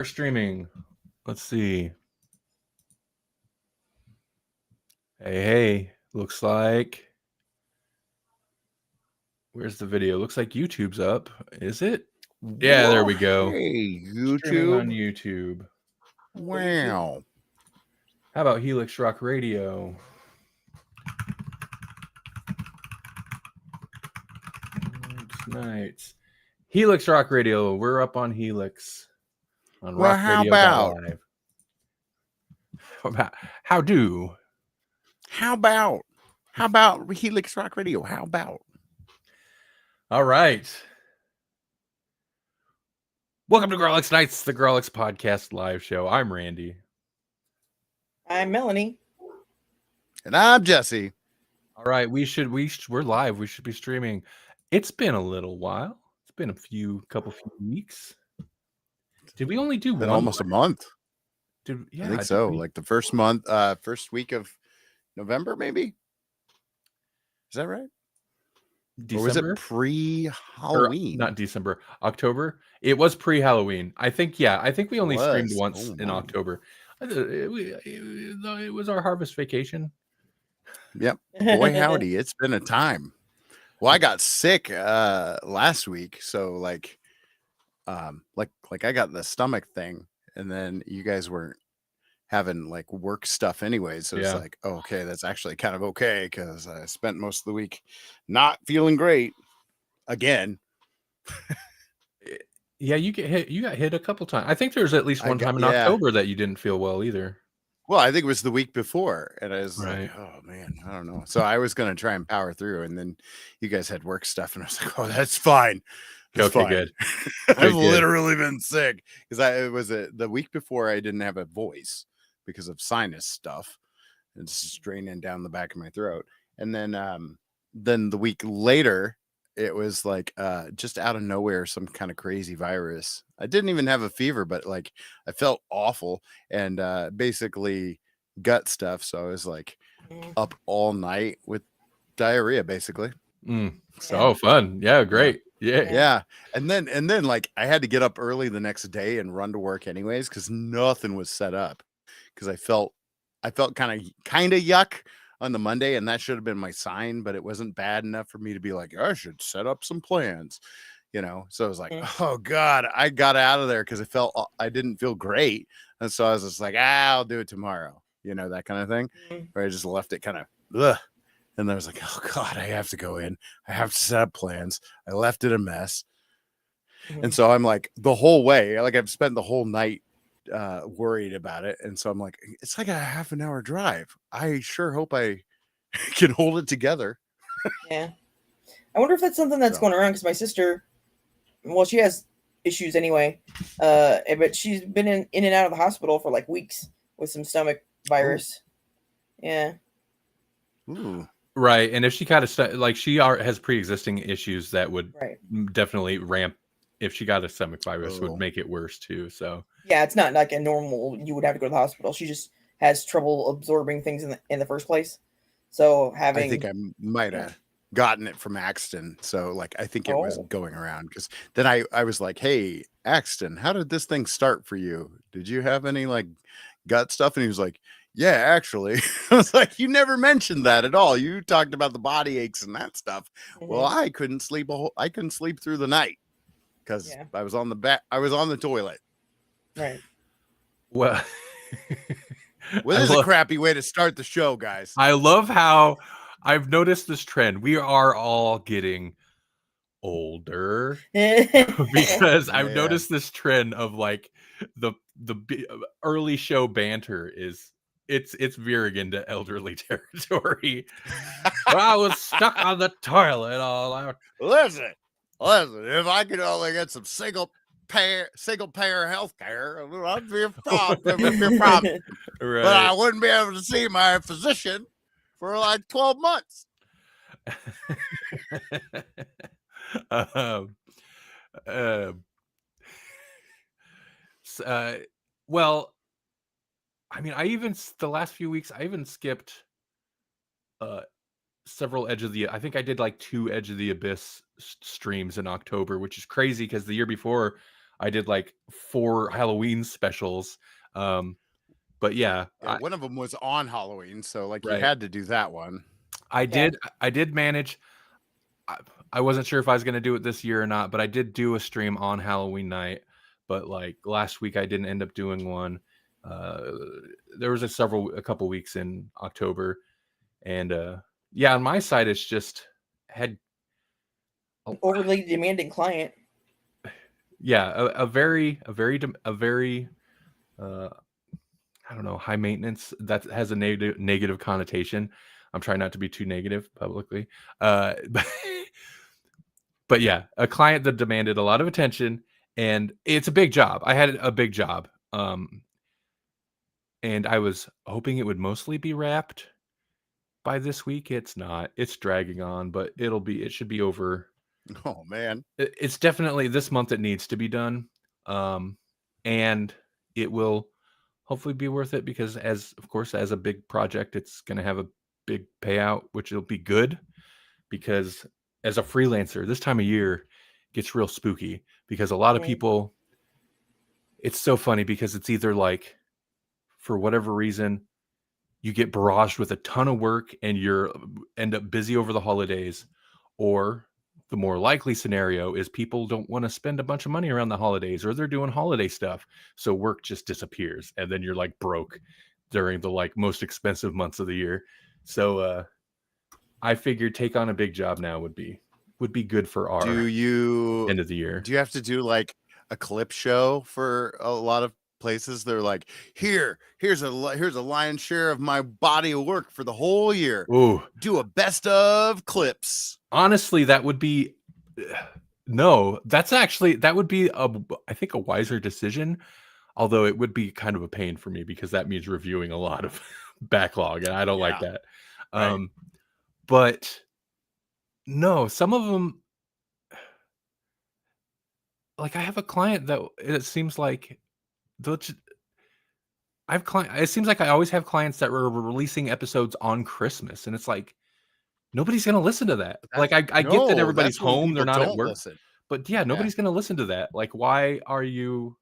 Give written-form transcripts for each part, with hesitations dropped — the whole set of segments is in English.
We're streaming. Let's see. Hey, looks like. Where's the video? Looks like YouTube's up. Is it? Yeah, there we go. Hey, Streaming on YouTube. YouTube. Wow. How about Helix Rock Radio? Night. Helix Rock Radio. We're up on Helix. On Well, how about? rockradio.live. How do? How about Helix Rock Radio? How about? All right. Welcome to Grawlix Nights, the Grawlix Podcast live show. I'm Randy. I'm Melanie. And I'm Jesse. All right, we're live. We should be streaming. It's been a little while. It's been a couple few weeks. Did we only do one? Almost a month. I think so. Like the first week of November, maybe. Is that right? December? Or was it pre-Halloween? Not December, October. It was pre-Halloween. I think we only streamed once in October. It was our harvest vacation. Yep. Boy, howdy, it's been a time. Well, I got sick last week, so like I got the stomach thing, and then you guys weren't having like work stuff anyways, so it's like, oh, okay, that's actually kind of okay, because I spent most of the week not feeling great again. Yeah, you got hit a couple times. I think there's at least one time in October that you didn't feel well either. Well, I think it was the week before, and I was like, oh man, I don't know. So I was gonna try and power through, and then you guys had work stuff, and I was like, oh, that's fine. Okay, good. I've literally been sick because it was the week before I didn't have a voice because of sinus stuff. It's draining down the back of my throat. And then the week later, it was like just out of nowhere, some kind of crazy virus. I didn't even have a fever, but like I felt awful and basically gut stuff. So I was like up all night with diarrhea, basically. So fun. Yeah, great. Yeah. And then like I had to get up early the next day and run to work anyways, because nothing was set up. Because I felt kind of yuck on the Monday, and that should have been my sign, but it wasn't bad enough for me to be like, I should set up some plans, So I was like, oh God, I got out of there because I didn't feel great, and so I was just like, I'll do it tomorrow, that kind of thing. Or I just left it kind of, and then I was like, oh God, I have to go in, I have to set up plans. I left it a mess, and so I'm like the whole way, like I've spent the whole night worried about it, and so I'm like, it's like a half an hour drive. I sure hope I can hold it together. Yeah, I wonder if that's something that's going around, because my sister, well, she has issues anyway, but she's been in and out of the hospital for like weeks with some stomach virus. Yeah. Ooh. Right, and if she kind of like she has pre-existing issues that would definitely ramp. If she got a stomach virus, would make it worse too. So yeah, it's not like a normal. You would have to go to the hospital. She just has trouble absorbing things in the first place. So I think I might have gotten it from Axton. So like I think it was going around, because then I was like, hey, Axton, how did this thing start for you? Did you have any like gut stuff? And he was like, yeah, actually. I was like, you never mentioned that at all. You talked about the body aches and that stuff. Well, I couldn't sleep through the night, because I was on the toilet. Right. Well, this is a crappy way to start the show, guys. I love how I've noticed this trend. We are all getting older because I've noticed this trend of like the early show banter it's veering into elderly territory. Well, I was stuck on the toilet all out. Listen, if I could only get some single payer health care, I'd be a problem. Right. But I wouldn't be able to see my physician for like 12 months. Well, I mean, the last few weeks, I even skipped several I think I did like 2 Edge of the Abyss streams in October, which is crazy because the year before I did like 4 Halloween specials. But yeah, one of them was on Halloween, so like you Right. had to do that one. I did manage. I wasn't sure if I was going to do it this year or not, but I did do a stream on Halloween night. But like last week, I didn't end up doing one. There was a couple weeks in October, and yeah, on my side, it's just had overly demanding client. Yeah, a very I don't know, high maintenance. That has a negative connotation. I'm trying not to be too negative publicly. But yeah, a client that demanded a lot of attention, and it's a big job. I had a big job. And I was hoping it would mostly be wrapped by this week. It's not. It's dragging on, but it should be over. Oh man. It's definitely this month it needs to be done. And it will hopefully be worth it because as a big project, it's going to have a big payout, which will be good because as a freelancer, this time of year gets real spooky because a lot of people, it's so funny because it's either like, for whatever reason, you get barraged with a ton of work and end up busy over the holidays, or the more likely scenario is people don't want to spend a bunch of money around the holidays or they're doing holiday stuff. So work just disappears and then you're like broke during the like most expensive months of the year. So I figured take on a big job now would be good for our end of the year. Do you have to do like a clip show for a lot of places? They're like, here's a lion's share of my body of work for the whole year. Ooh, do a best of clips. Honestly, that would be that would be I think a wiser decision, although it would be kind of a pain for me because that means reviewing a lot of backlog and I don't like that. Right. But no, some of them, like I have a client that it seems like it seems like I always have clients that were releasing episodes on Christmas, and it's like nobody's gonna listen to that. Like I get that everybody's home, they're not at work, but yeah, nobody's gonna listen to that. Like, why are you?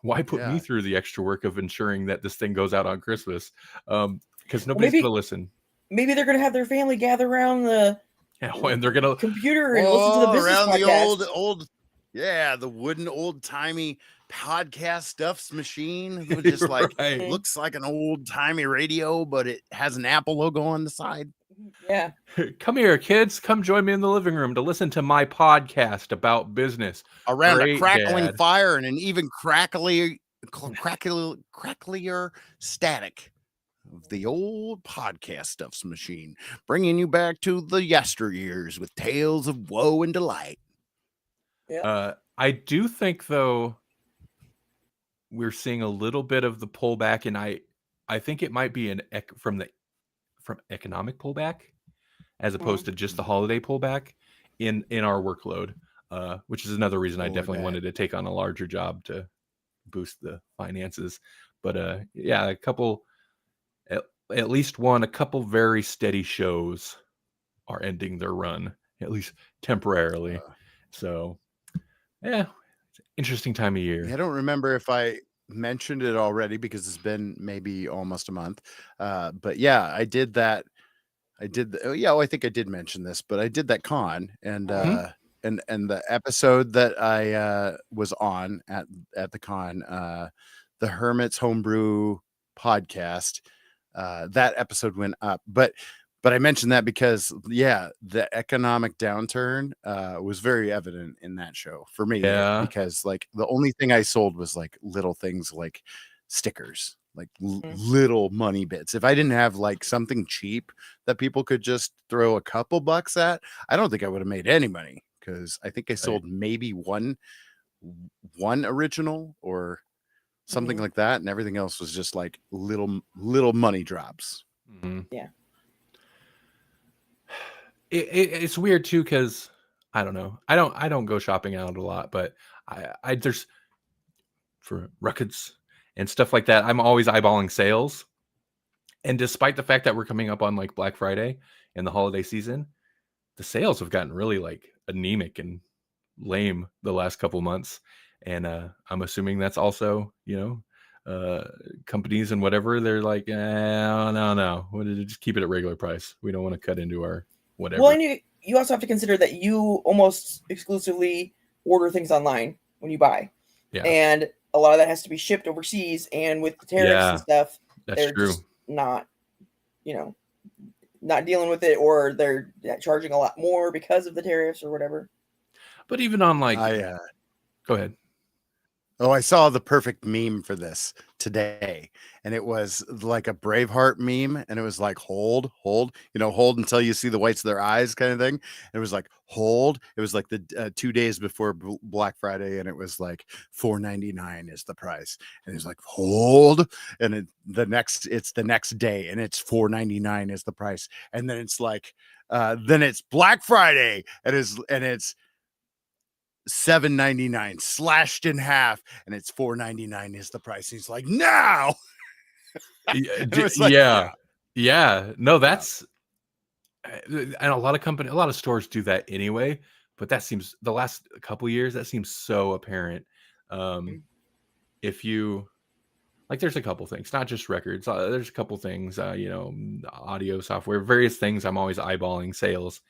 Why put me through the extra work of ensuring that this thing goes out on Christmas? Because nobody's gonna listen. Maybe they're gonna have their family gather around the and they're gonna computer and listen to the business around podcast. the old the wooden old timey podcast stuffs machine. It just like looks like an old timey radio, but it has an Apple logo on the side. Yeah. Come here, kids. Come join me in the living room to listen to my podcast about business. Around a crackling fire and an even cracklier static of the old podcast stuffs machine, bringing you back to the yesteryears with tales of woe and delight. Yeah. I do think though we're seeing a little bit of the pullback, and I think it might be from economic pullback as opposed to just the holiday pullback in our workload, which is another reason I definitely wanted to take on a larger job to boost the finances. But yeah, a couple very steady shows are ending their run, at least temporarily. So yeah, it's an interesting time of year. I don't remember if I mentioned it already because it's been maybe almost a month. But yeah, I did that. I think I did mention this, but I did that con and and the episode that I was on at the con, the Hermit's Homebrew podcast, that episode went up. But I mentioned that because the economic downturn was very evident in that show for me. Yeah. Because like the only thing I sold was like little things like stickers, like little money bits. If I didn't have like something cheap that people could just throw a couple bucks at, I don't think I would have made any money, because I think I sold maybe one original or something like that, and everything else was just like little money drops. Yeah. It's weird too, because I don't know. I don't go shopping out a lot, but I there's for records and stuff like that, I'm always eyeballing sales. And despite the fact that we're coming up on like Black Friday and the holiday season, the sales have gotten really like anemic and lame the last couple months, and I'm assuming that's also, companies and whatever, they're like, no, we'll just keep it at regular price. We don't want to cut into our whatever. Well, and you also have to consider that you almost exclusively order things online when you buy. Yeah. And a lot of that has to be shipped overseas, and with the tariffs and stuff, they're true. just not, not dealing with it, or they're charging a lot more because of the tariffs or whatever. But even on like, go ahead. Oh, I saw the perfect meme for this today, and it was like a Braveheart meme, and it was like hold, hold until you see the whites of their eyes kind of thing. And it was like hold. It was like the 2 days before Black Friday, and it was like $4.99 is the price, and it's like hold, and it's the next day, and it's $4.99 is the price, and then it's like then it's Black Friday, and it's $7.99 slashed in half, and it's $4.99 is the price. He's like, now. Yeah. No, that's and a lot of stores do that anyway. But that seems the last couple years that seems so apparent. If you like, there's a couple things, not just records. There's a couple things, audio software, various things. I'm always eyeballing sales.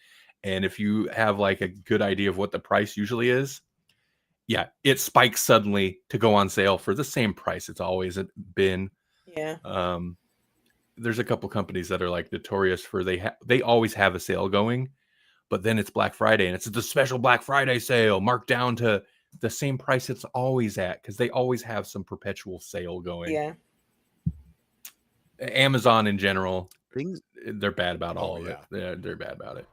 And if you have like a good idea of what the price usually is, it spikes suddenly to go on sale for the same price it's always been. Yeah. There's a couple companies that are like notorious for they always have a sale going, but then it's Black Friday and it's the special Black Friday sale marked down to the same price it's always at, because they always have some perpetual sale going. Yeah. Amazon in general, they're bad about all of it. They're bad about it.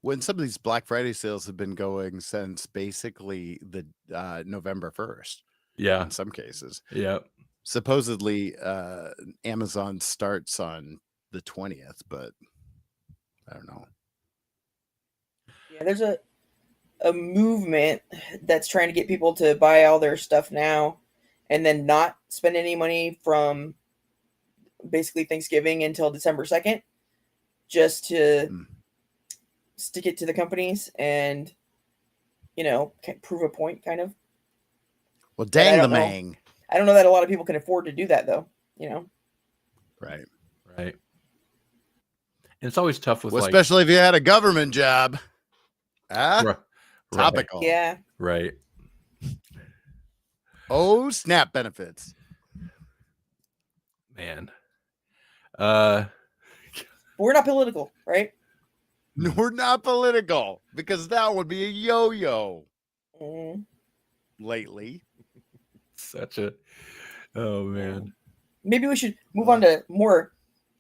When some of these Black Friday sales have been going since basically the November 1st. Yeah. In some cases. Yeah. Supposedly Amazon starts on the 20th, but I don't know. Yeah, there's a movement that's trying to get people to buy all their stuff now and then not spend any money from basically Thanksgiving until December 2nd, just to stick it to the companies and, prove a point, kind of. Well, dang the mang. I don't know that a lot of people can afford to do that, though, Right. And it's always tough with especially if you had a government job. Topical. Yeah. Right. Oh, SNAP benefits. Man. We're not political, right? We're not political, because that would be a yo-yo. Lately. Oh man. Maybe we should move on to more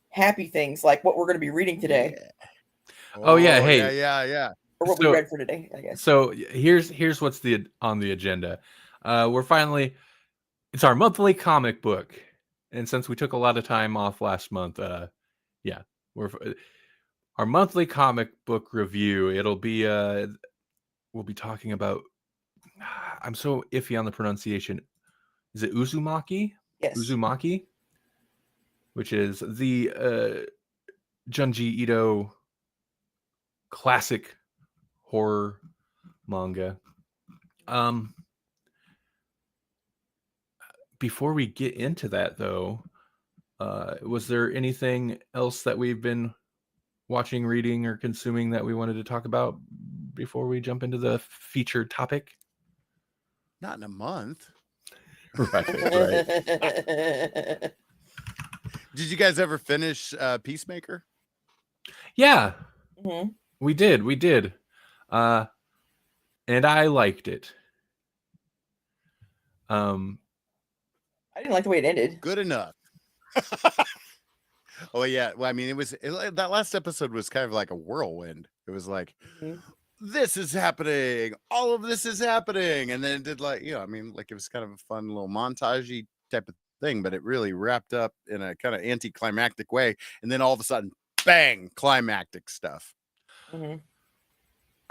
happy things, like what we're going to be reading today. Hey. Yeah. Or what we read for today, I guess. So here's what's on the agenda. It's our monthly comic book. And since we took a lot of time off last month, we're our monthly comic book review. It'll be we'll be talking about, I'm so iffy on the pronunciation. Is it Uzumaki? Yes. Uzumaki, which is the Junji Ito classic horror manga. Before we get into that, though, was there anything else that we've been watching, reading, or consuming that we wanted to talk about before we jump into the featured topic? Not in a month. Right. Did you guys ever finish Peacemaker? Yeah. We did. And I liked it. I didn't like the way it ended. Good enough. Oh yeah. Well, I mean, that last episode was kind of like a whirlwind. It was like, this is happening, all of this is happening, and then it did it was kind of a fun little montagey type of thing, but it really wrapped up in a kind of anticlimactic way, and then all of a sudden, bang, climactic stuff.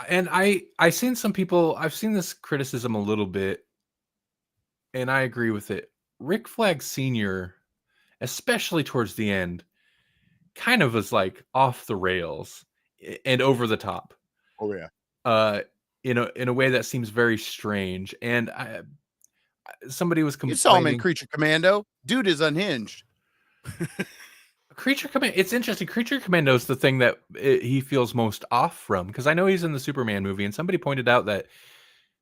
And I've seen this criticism a little bit, and I agree with it. Rick Flag Sr., especially towards the end, kind of was like off the rails and over the top. Oh yeah. in a way that seems very strange. And somebody was You saw him in complaining. Creature Commando. Dude is unhinged. Creature Commando. It's interesting. Creature Commando is the thing that he feels most off from, because I know he's in the Superman movie, and somebody pointed out that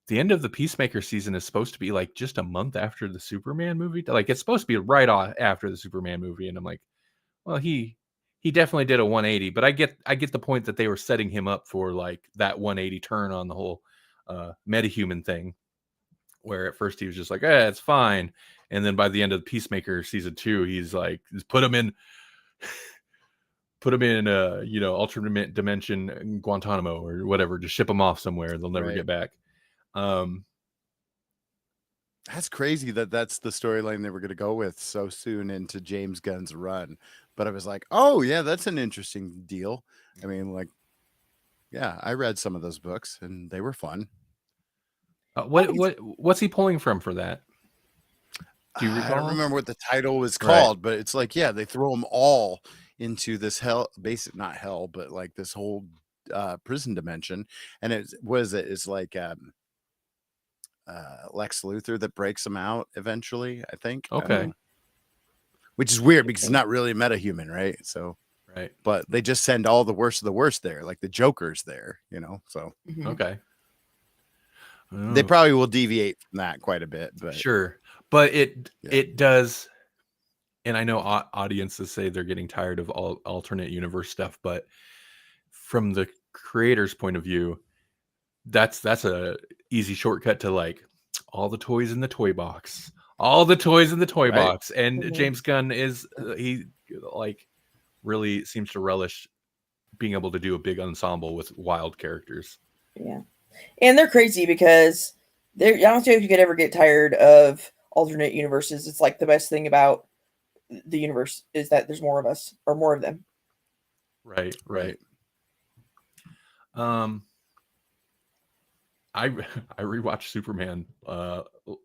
the end of the Peacemaker season is supposed to be like just a month after the Superman movie. Like it's supposed to be right off after the Superman movie, and I'm like, well, he definitely did a 180, but I get the point that they were setting him up for like that 180 turn on the whole metahuman thing, where at first he was just like, it's fine, and then by the end of the Peacemaker season 2, he's like, just put him in alternate dimension Guantanamo or whatever, just ship them off somewhere, they'll never get back. That's crazy that's the storyline they were going to go with so soon into James Gunn's run. But I was like, oh yeah, that's an interesting deal. I mean, like, yeah, I read some of those books and they were fun. What's he pulling from for that? Do you recall? I don't remember what the title was called, but it's like, yeah, they throw them all into this not hell, but like this whole prison dimension. And it's like Lex Luthor that breaks them out eventually, I think. Okay. Which is weird because he's not really a metahuman, right? So, right. But they just send all the worst of the worst there, like the Joker's there, so. Okay. They probably will deviate from that quite a bit, but sure. But it does, and I know audiences say they're getting tired of all alternate universe stuff, but from the creator's point of view, that's a easy shortcut to like all the toys in the toy box, box. And James Gunn he like really seems to relish being able to do a big ensemble with wild characters. Yeah. And they're crazy because I don't think you could ever get tired of alternate universes. It's like the best thing about the universe is that there's more of us or more of them. Right. I rewatched Superman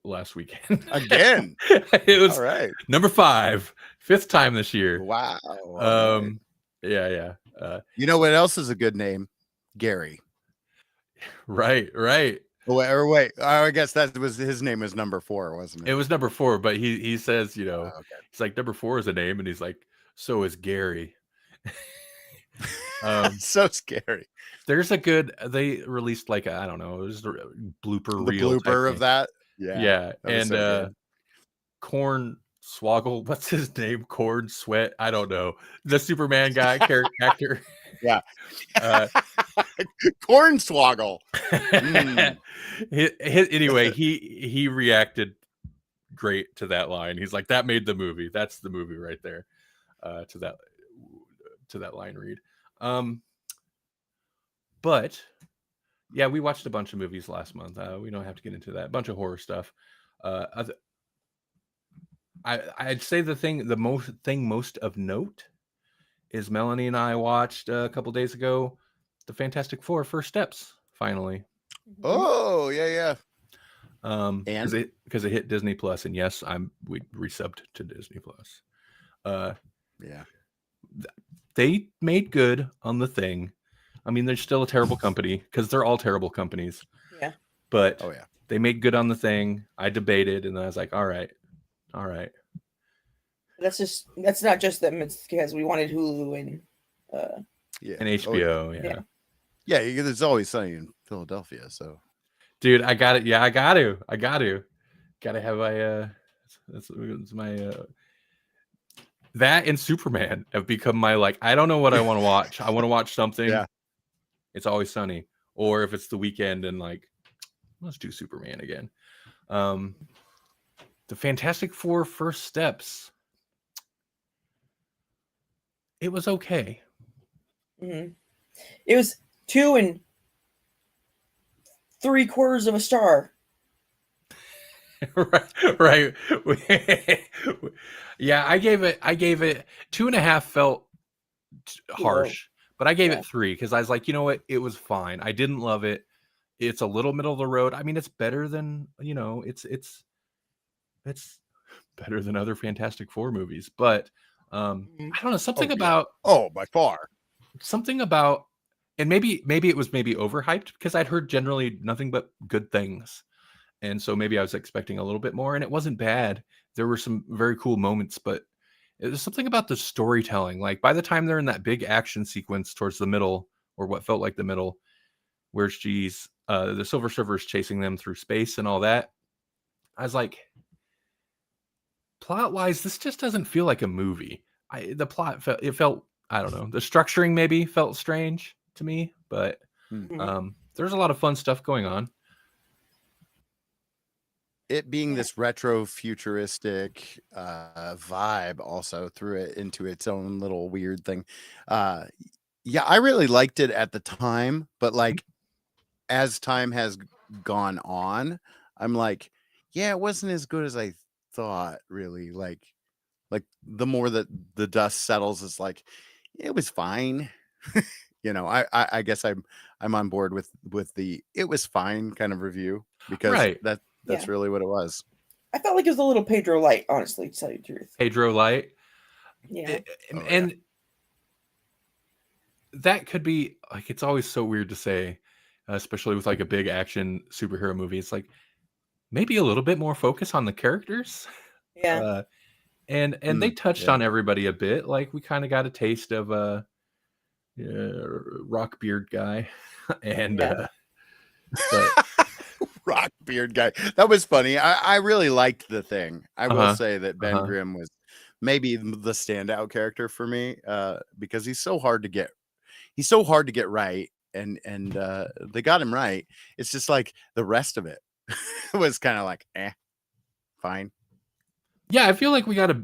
last weekend again. It was all right. Number 5, 5th time this year. Wow. Yeah. You know what else is a good name? Gary. Right. Wait. I guess that was his name was number 4, wasn't it? It was number 4, but he says, he's like, number 4 is a name, and he's like, so is Gary. So scary. There's they released like I don't know, it was a blooper reel. Blooper of that. Yeah. And Corn Swoggle, what's his name? Corn Sweat, I don't know. The Superman guy actor. Yeah. Cornswoggle. Anyway, he reacted great to that line. He's like, that made the movie. That's the movie right there. To that line read. But yeah, we watched a bunch of movies last month. We don't have to get into that. A bunch of horror stuff. I'd say the most of note is Melanie and I watched a couple days ago the Fantastic Four First Steps, finally. Oh, yeah. And because it hit Disney Plus, and yes, we resubbed to Disney Plus. Yeah. They made good on the thing. I mean, they're still a terrible company because they're all terrible companies. Yeah. But they made good on the thing. I debated, and I was like, all right. That's not just them. It's because we wanted Hulu and and HBO. Yeah. There's always Sunny in Philadelphia. So, dude, I got it. Yeah, I got to. Gotta have that's my. That and Superman have become my I don't know what I want to watch. I want to watch something. Yeah. It's Always Sunny. Or if it's the weekend and let's do Superman again. The Fantastic Four First Steps. It was okay. Mm-hmm. It was 2 3/4 of a star. right. Yeah, I gave it 2.5. Felt harsh, but I gave it 3 because I was like, you know what, it was fine. I didn't love it. It's a little middle of the road. I mean, it's better than it's better than other Fantastic Four movies, but I don't know, something about by far something about And maybe it was overhyped because I'd heard generally nothing but good things. And so maybe I was expecting a little bit more, and it wasn't bad. There were some very cool moments, but it was something about the storytelling. Like by the time they're in that big action sequence towards the middle, or what felt like the middle, where she's the Silver Surfer is chasing them through space and all that, I was like, plot wise, this just doesn't feel like a movie. The plot felt I don't know, the structuring maybe felt strange to me, but there's a lot of fun stuff going on. It being this retro futuristic vibe also threw it into its own little weird thing. Yeah, I really liked it at the time, but like as time has gone on, I'm like, yeah, it wasn't as good as I thought, really. Like the more that the dust settles, it's like it was fine. You know, I guess I'm on board with the it was fine kind of review, because Right. that's really what it was. I felt like it was a little Pedro light, honestly, to tell you the truth. Pedro light. Yeah. And that could be like, it's always so weird to say, especially with like a big action superhero movie. It's like maybe a little bit more focus on the characters. Yeah. And they touched on everybody a bit. Like we kind of got a taste of rock beard guy, and but, rock beard guy. That was funny. I really liked the Thing. I will say that Ben Grimm was maybe the standout character for me, because he's so hard to get right, and they got him right. It's just like the rest of it was kind of like fine. Yeah, I feel like we got a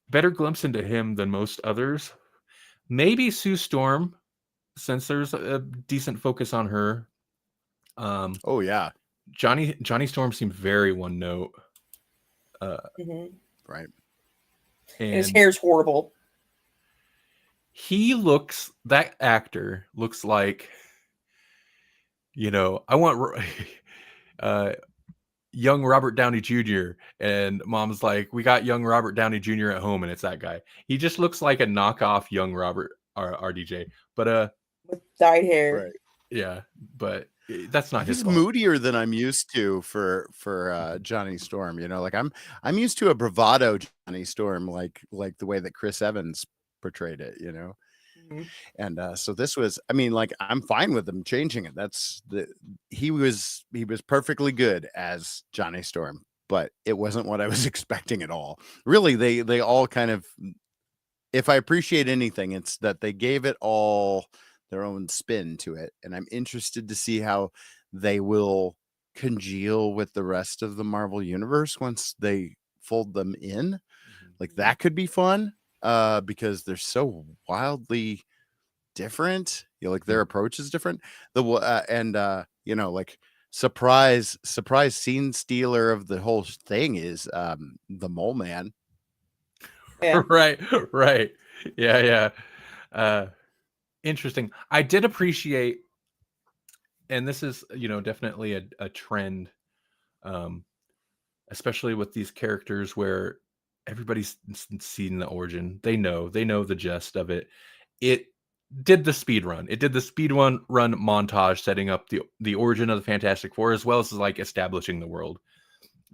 better glimpse into him than most others. Maybe Sue Storm, since there's a decent focus on her. Oh yeah, Johnny Storm seemed very one note. Right. And his hair's horrible. That actor looks like, you know, I want young Robert Downey Jr. and mom's like, we got young Robert Downey Jr. at home, and it's that guy. He just looks like a knockoff young Robert RDJ, but with dyed hair. Right. Yeah, but that's not his He's fault. moodier than I'm used to for Johnny Storm. You know, like I'm used to a bravado Johnny Storm, like the way that Chris Evans portrayed it. You know. And so this was, I mean, like I'm fine with them changing it. He was perfectly good as Johnny Storm, but it wasn't what I was expecting at all. Really, they all kind of, if I appreciate anything, it's that they gave it all their own spin to it, and I'm interested to see how they will congeal with the rest of the Marvel universe once they fold them in. Like that could be fun. Because they're so wildly different, you know, like their approach is different. You know, like surprise scene stealer of the whole thing is the Mole Man. Yeah. Right. Yeah. Interesting. I did appreciate, and this is, you know, definitely a trend, especially with these characters where everybody's seen the origin. They know the gist of it. It did the speed run. It did the speed run montage, setting up the origin of the Fantastic Four, as well as like establishing the world.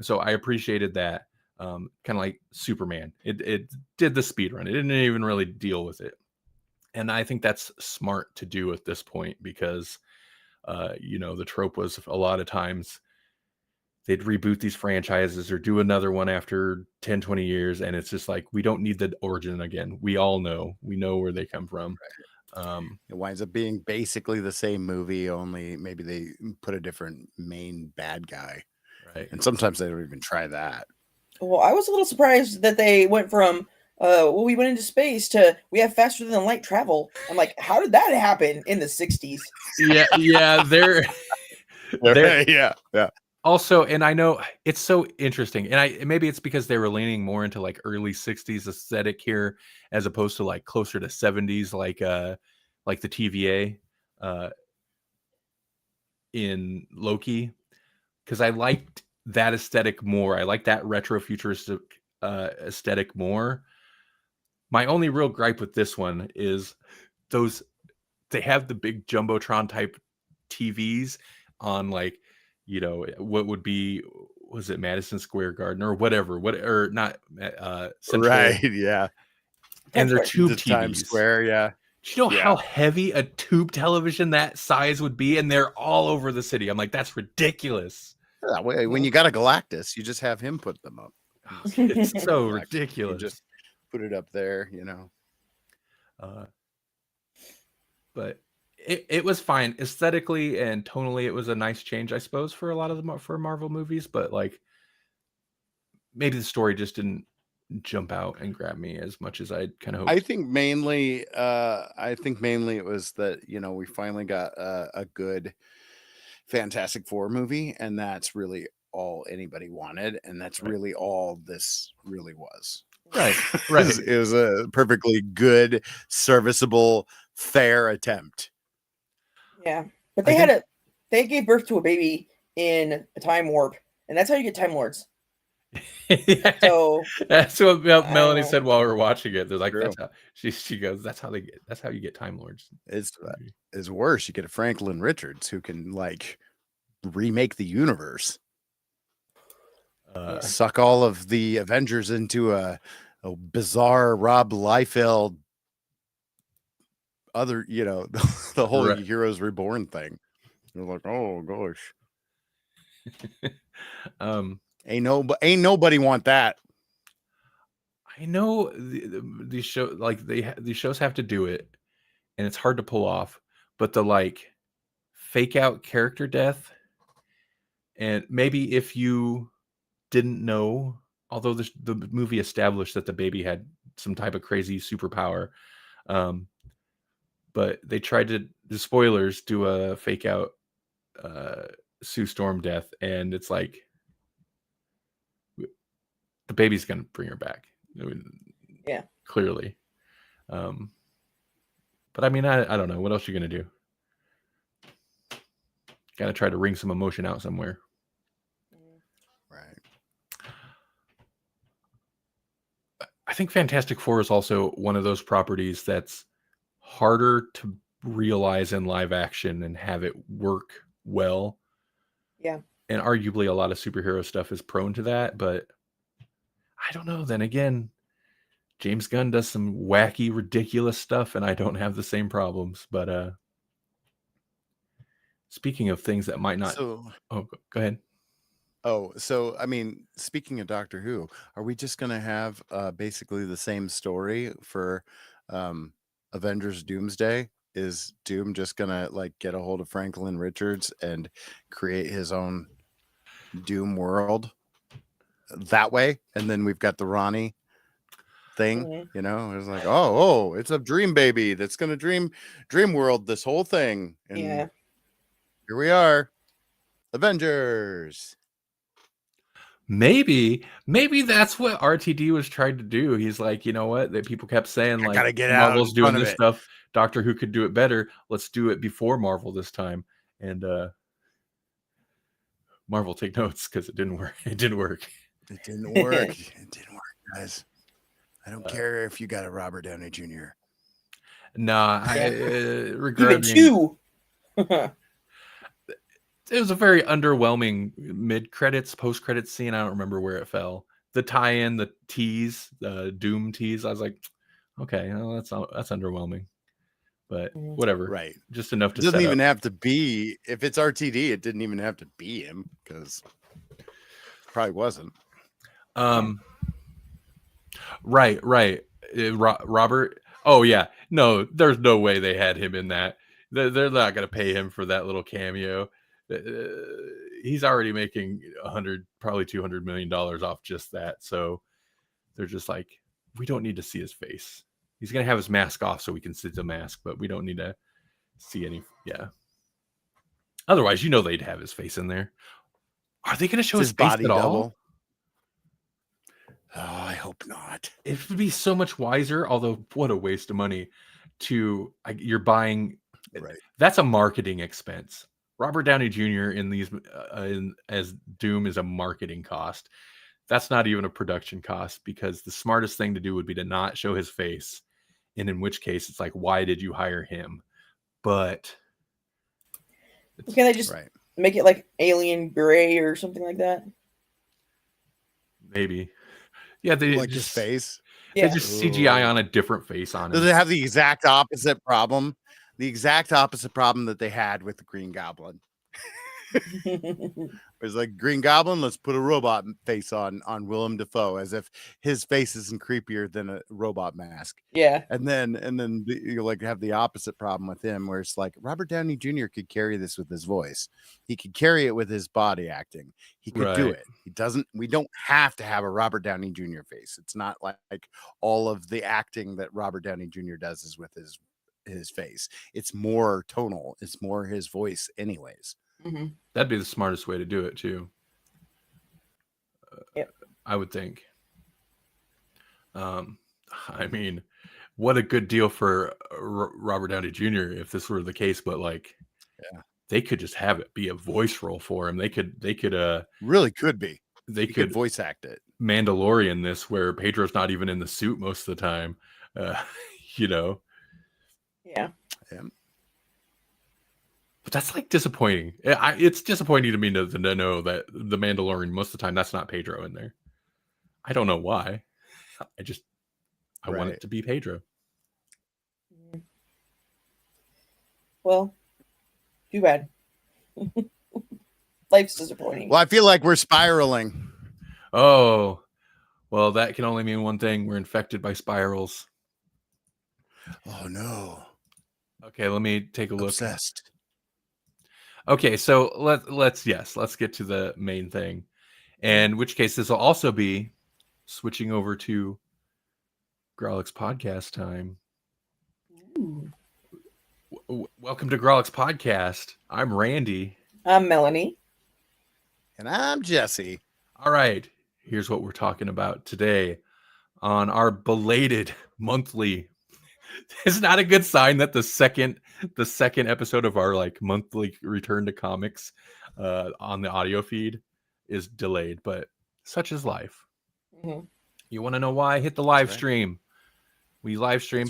So I appreciated that. Kind of like Superman. It did the speed run. It didn't even really deal with it. And I think that's smart to do at this point, because you know, the trope was a lot of times they'd reboot these franchises or do another one after 10, 20 years. And it's just like, we don't need the origin again. We know where they come from. It winds up being basically the same movie, only maybe they put a different main bad guy. Right. And sometimes they don't even try that. Well, I was a little surprised that they went from, we went into space to we have faster than light travel. I'm like, how did that happen in the 60s? Yeah. They're yeah. Also, and I know it's so interesting, and maybe it's because they were leaning more into like early 60s aesthetic here, as opposed to like closer to 70s, like the TVA in Loki, because I liked that aesthetic more. I like that retro futuristic aesthetic more. My only real gripe with this one is those they have the big jumbotron type TVs on, like, you know, what would be, was it Madison Square Garden or whatever, or not, Central, Right, yeah. and they're Times Square. tube The Times TVs. Square, yeah. Do you know how heavy a tube television that size would be? And they're all over the city. I'm like, that's ridiculous. Yeah, when you got a Galactus, you just have him put them up. It's so You ridiculous. just put it up there, you know. But it was fine aesthetically and tonally. It was a nice change, I suppose, for a lot of for Marvel movies. But like, maybe the story just didn't jump out and grab me as much as I kind of hoped. I think mainly it was that, you know, we finally got a good Fantastic Four movie, and that's really all anybody wanted, and that's really all this really was. Right. It was a perfectly good, serviceable, fair attempt. Yeah, but they gave birth to a baby in a time warp, and that's how you get Time Lords. So that's what Melanie said while we were watching it. They're like, True. that's how she goes, that's how you get Time Lords. It's worse. You get a Franklin Richards who can like remake the universe, suck all of the Avengers into a bizarre Rob Liefeld other, you know, the whole Heroes Reborn thing. You're like, oh gosh. Ain't nobody want that. I know these shows, like these shows have to do it, and it's hard to pull off. But the like fake out character death, and maybe if you didn't know, although the movie established that the baby had some type of crazy superpower, but they tried to, the spoilers, do a fake out Sue Storm death, and it's like, the baby's gonna bring her back. I mean, yeah, clearly. But I mean, I don't know what else you're gonna do. Gotta try to wring some emotion out somewhere. Right. I think Fantastic Four is also one of those properties that's harder to realize in live action and have it work well. Yeah. And arguably a lot of superhero stuff is prone to that, but I don't know. Then again, James Gunn does some wacky, ridiculous stuff, and I don't have the same problems. But speaking of things that might not... go ahead. Oh, so I mean, speaking of Doctor Who, are we just gonna have basically the same story for Avengers Doomsday? Is Doom just gonna like get a hold of Franklin Richards and create his own Doom world that way? And then we've got the Ronnie thing, you know, it's like, oh, it's a dream baby that's gonna dream world this whole thing. And here we are, Avengers. Maybe that's what RTD was trying to do. He's like, you know what? That people kept saying, like, gotta get Marvel's out doing this stuff. Doctor Who could do it better. Let's do it before Marvel this time. And Marvel, take notes, because it didn't work. It didn't work. It didn't work. It didn't work, guys. I don't care if you got a Robert Downey Jr. Nah, even two. It was a very underwhelming mid-credits, post-credits scene. I don't remember where it fell. The tie-in, the tease, the Doom tease. I was like, okay, well, that's underwhelming. But whatever. Right. Just enough to... It doesn't even have to be... If it's RTD, it didn't even have to be him, because it probably wasn't. Right. Robert. Oh, yeah. No, there's no way they had him in that. They're not going to pay him for that little cameo. He's already making probably $200 million off just that. So they're just like, we don't need to see his face. He's going to have his mask off so we can see the mask, but we don't need to see any. Yeah. Otherwise, you know, they'd have his face in there. Are they going to show his face body at all? double? Oh, I hope not. It would be so much wiser, although what a waste of money to... you're buying... Right. That's a marketing expense. Robert Downey Jr. in these as Doom is a marketing cost. That's not even a production cost, because the smartest thing to do would be to not show his face. And in which case, it's like, why did you hire him? but Can they just make it like alien gray or something like that? Maybe. Yeah, they like just, his face. They just CGI on a different face on him. Does it have the exact opposite problem? The exact opposite problem that they had with the Green Goblin. It's like Green Goblin, let's put a robot face on Willem Dafoe as if his face isn't creepier than a robot mask. Yeah. And then you like have the opposite problem with him where it's like Robert Downey Jr. could carry this with his voice. He could carry it with his body acting. He could do it. We don't have to have a Robert Downey Jr. face. It's not like all of the acting that Robert Downey Jr. does is with his face. It's more tonal. It's more his voice anyways. Mm-hmm. That'd be the smartest way to do it too. Yep. I would think. I mean, what a good deal for Robert Downey Jr. if this were the case, but like, yeah, they could just have it be a voice role for him. They could really could be. They could voice act it. Mandalorian this where Pedro's not even in the suit most of the time. You know. Yeah. Yeah. But that's like disappointing. It's disappointing to me to know that the Mandalorian most of the time that's not Pedro in there. I don't know why. I want it to be Pedro. Well, too bad. Life's disappointing. Well, I feel like we're spiraling. Oh, well, that can only mean one thing. We're infected by spirals. Oh no. Okay, let me take a look. Obsessed. Okay, so let's get to the main thing. And in which case this will also be switching over to Grawlix podcast time. Welcome to Grawlix podcast. I'm Randy. I'm Melanie. And I'm Jesse. All right, here's what we're talking about today on our belated monthly. It's not a good sign that the second episode of our like monthly return to comics on the audio feed is delayed, but such is life. Mm-hmm. You want to know why? Hit the live stream. We live stream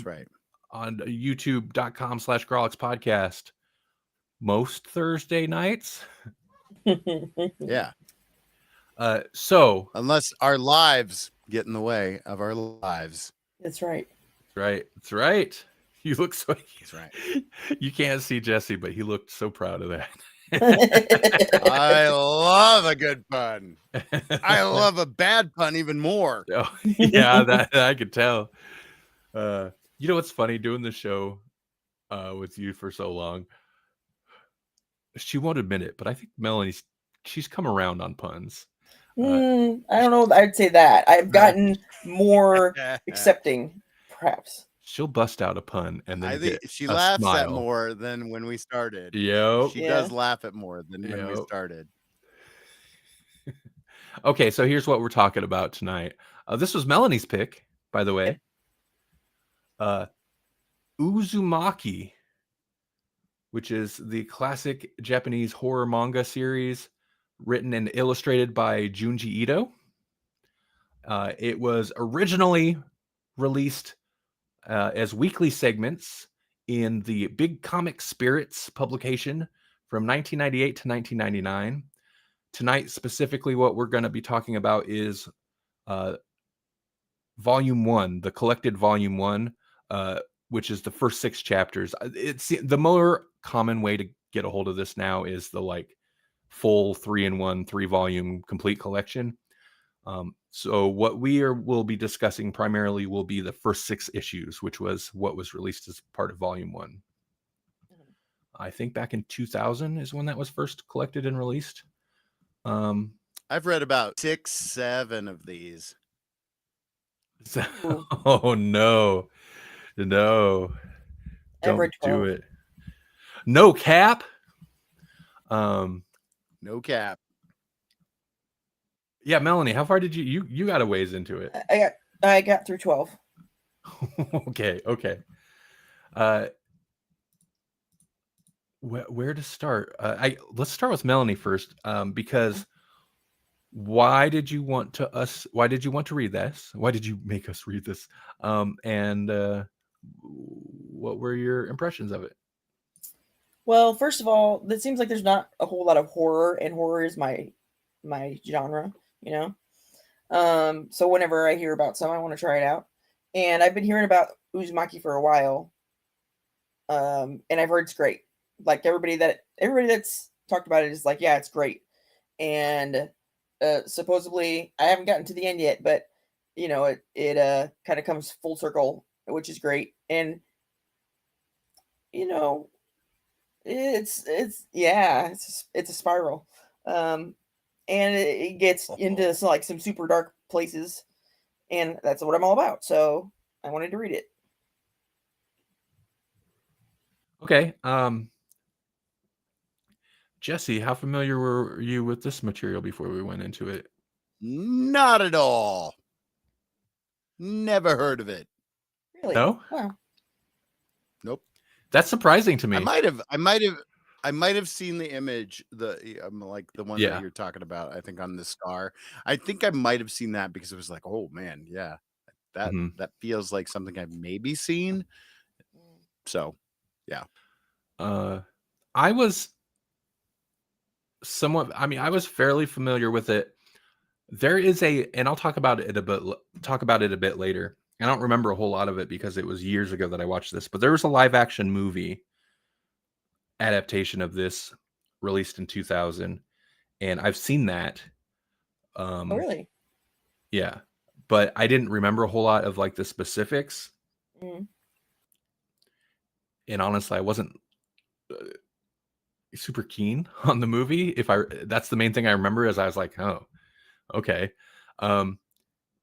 on youtube.com/Grawlix podcast most Thursday nights. Yeah. So unless our lives get in the way of our lives. That's right. That's right. You look so. That's right. You can't see Jesse, but he looked so proud of that. I love a good pun. I love a bad pun even more. Oh, yeah, that I could tell. You know what's funny? Doing the show with you for so long, she won't admit it, but I think she's come I don't know. I'd say that I've gotten more accepting. Perhaps she'll bust out a pun and then I think she laughs at more than when we started. Yep. She does laugh at more than when we started. Okay, so here's what we're talking about tonight. This was Melanie's pick, by the way. Uzumaki, which is the classic Japanese horror manga series written and illustrated by Junji Ito. It was originally released as weekly segments in the Big Comic Spirits publication from 1998 to 1999. Tonight, specifically, what we're going to be talking about is Volume 1, the collected Volume 1, which is the first 6 chapters. It's the more common way to get a hold of this now is the like full 3-in-1 3-volume complete collection. So what we'll be discussing primarily will be the first 6 issues, which was what was released as part of Volume 1. I think back in 2000 is when that was first collected and released. I've read about 6-7 of these. Oh no, don't do it. No cap. No cap. Yeah, Melanie, how far did you got a ways into it? I got through 12. Okay. Where to start? Let's start with Melanie first, because why did you want to read this? Why did you make us read this? And what were your impressions of it? Well, first of all, it seems like there's not a whole lot of horror, and horror is my genre, you know. So whenever I hear about some, I want to try it out. And I've been hearing about Uzumaki for a while, and I've heard it's great. Like everybody that's talked about it is like, yeah, it's great. And supposedly, I haven't gotten to the end yet, but you know, it kind of comes full circle, which is great. And you know, it's a spiral, and it gets into like some super dark places, and that's what I'm all about. So I wanted to read it. Okay. Jesse, how familiar were you with this material before we went into it? Not at all. Never heard of it. Really? No? Wow. Nope. That's surprising to me. I might have seen the image, like the one that you're talking about. I think on the scar. I think I might have seen that because it was like, oh man, yeah, that feels like something I've maybe seen. So, yeah. I was somewhat. I mean, I was fairly familiar with it. There is and I'll talk about it a bit later. I don't remember a whole lot of it because it was years ago that I watched this. But there was a live action movie adaptation of this released in 2000, and I've seen that. Oh, really? Yeah, but I didn't remember a whole lot of like the specifics. And honestly, I wasn't super keen on the movie. That's the main thing I remember, is I was like, oh, okay.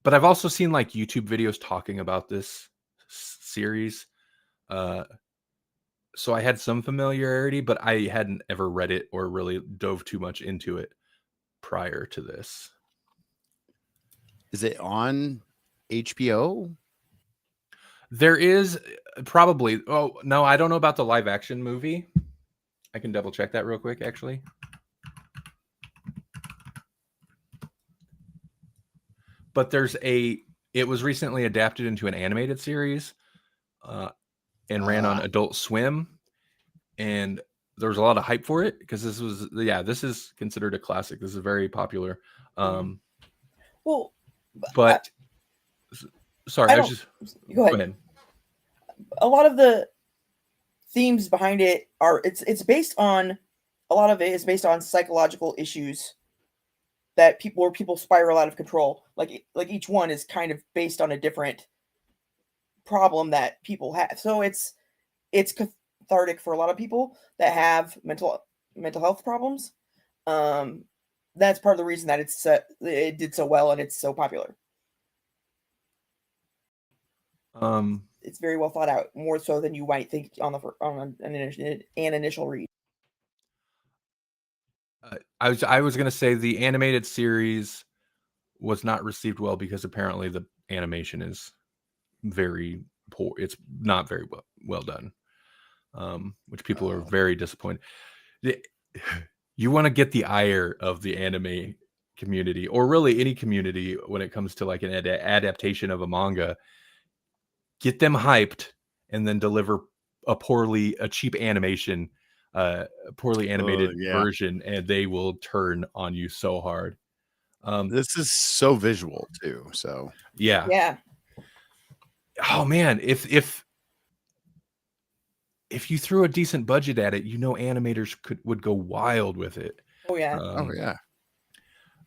But I've also seen like YouTube videos talking about this series. So I had some familiarity, but I hadn't ever read it or really dove too much into it prior to this. Is it on HBO? There is probably. Oh, no, I don't know about the live action movie. I can double check that real quick, actually. But it was recently adapted into an animated series and ran on Adult Swim. And there was a lot of hype for it because this is considered a classic. This is very popular. Well, but sorry, go ahead. A lot of the themes behind it it's based on, a lot of it is based on psychological issues that people spiral out of control. Like each one is kind of based on a different problem that people have. So it's cathartic for a lot of people that have mental health problems. That's part of the reason that it did so well and it's so popular. It's very well thought out, more so than you might think on an initial read. I was going to say the animated series was not received well because apparently the animation is very poor. It's not very well done, which people are very disappointed. You want to get the ire of the anime community, or really any community, when it comes to like an adaptation of a manga. Get them hyped and then deliver a cheap animation, poorly animated version, and they will turn on you so hard. This is so visual too. So yeah. Oh man, if you threw a decent budget at it, animators would go wild with it. Oh yeah.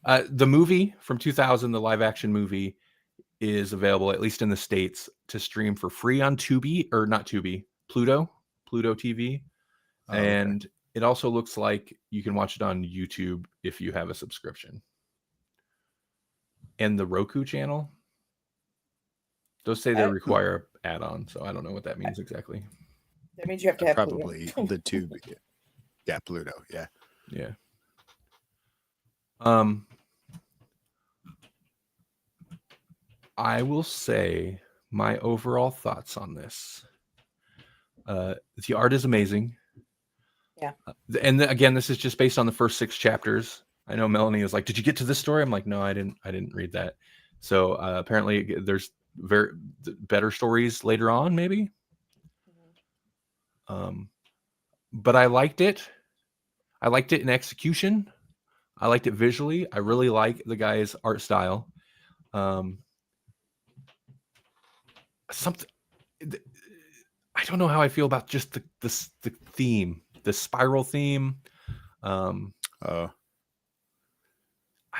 The movie from 2000, the live action movie, is available, at least in the States, to stream for free on Tubi, or not Tubi, Pluto TV. And it also looks like you can watch it on YouTube if you have a subscription. And the Roku channel, those say they require add-on, so I don't know what that means exactly. That means you have to have probably the Tubi. Yeah, Pluto. Yeah. Yeah. I will say my overall thoughts on this. The art is amazing. Yeah. And again, this is just based on the first 6 chapters. I know Melanie was like, "Did you get to this story?" I'm like, "No, I didn't read that." So apparently, there's better stories later on, maybe. but I liked it. I liked it in execution. I liked it visually. I really like the guy's art style. Something I don't know how I feel about just the theme, the spiral theme. Oh, I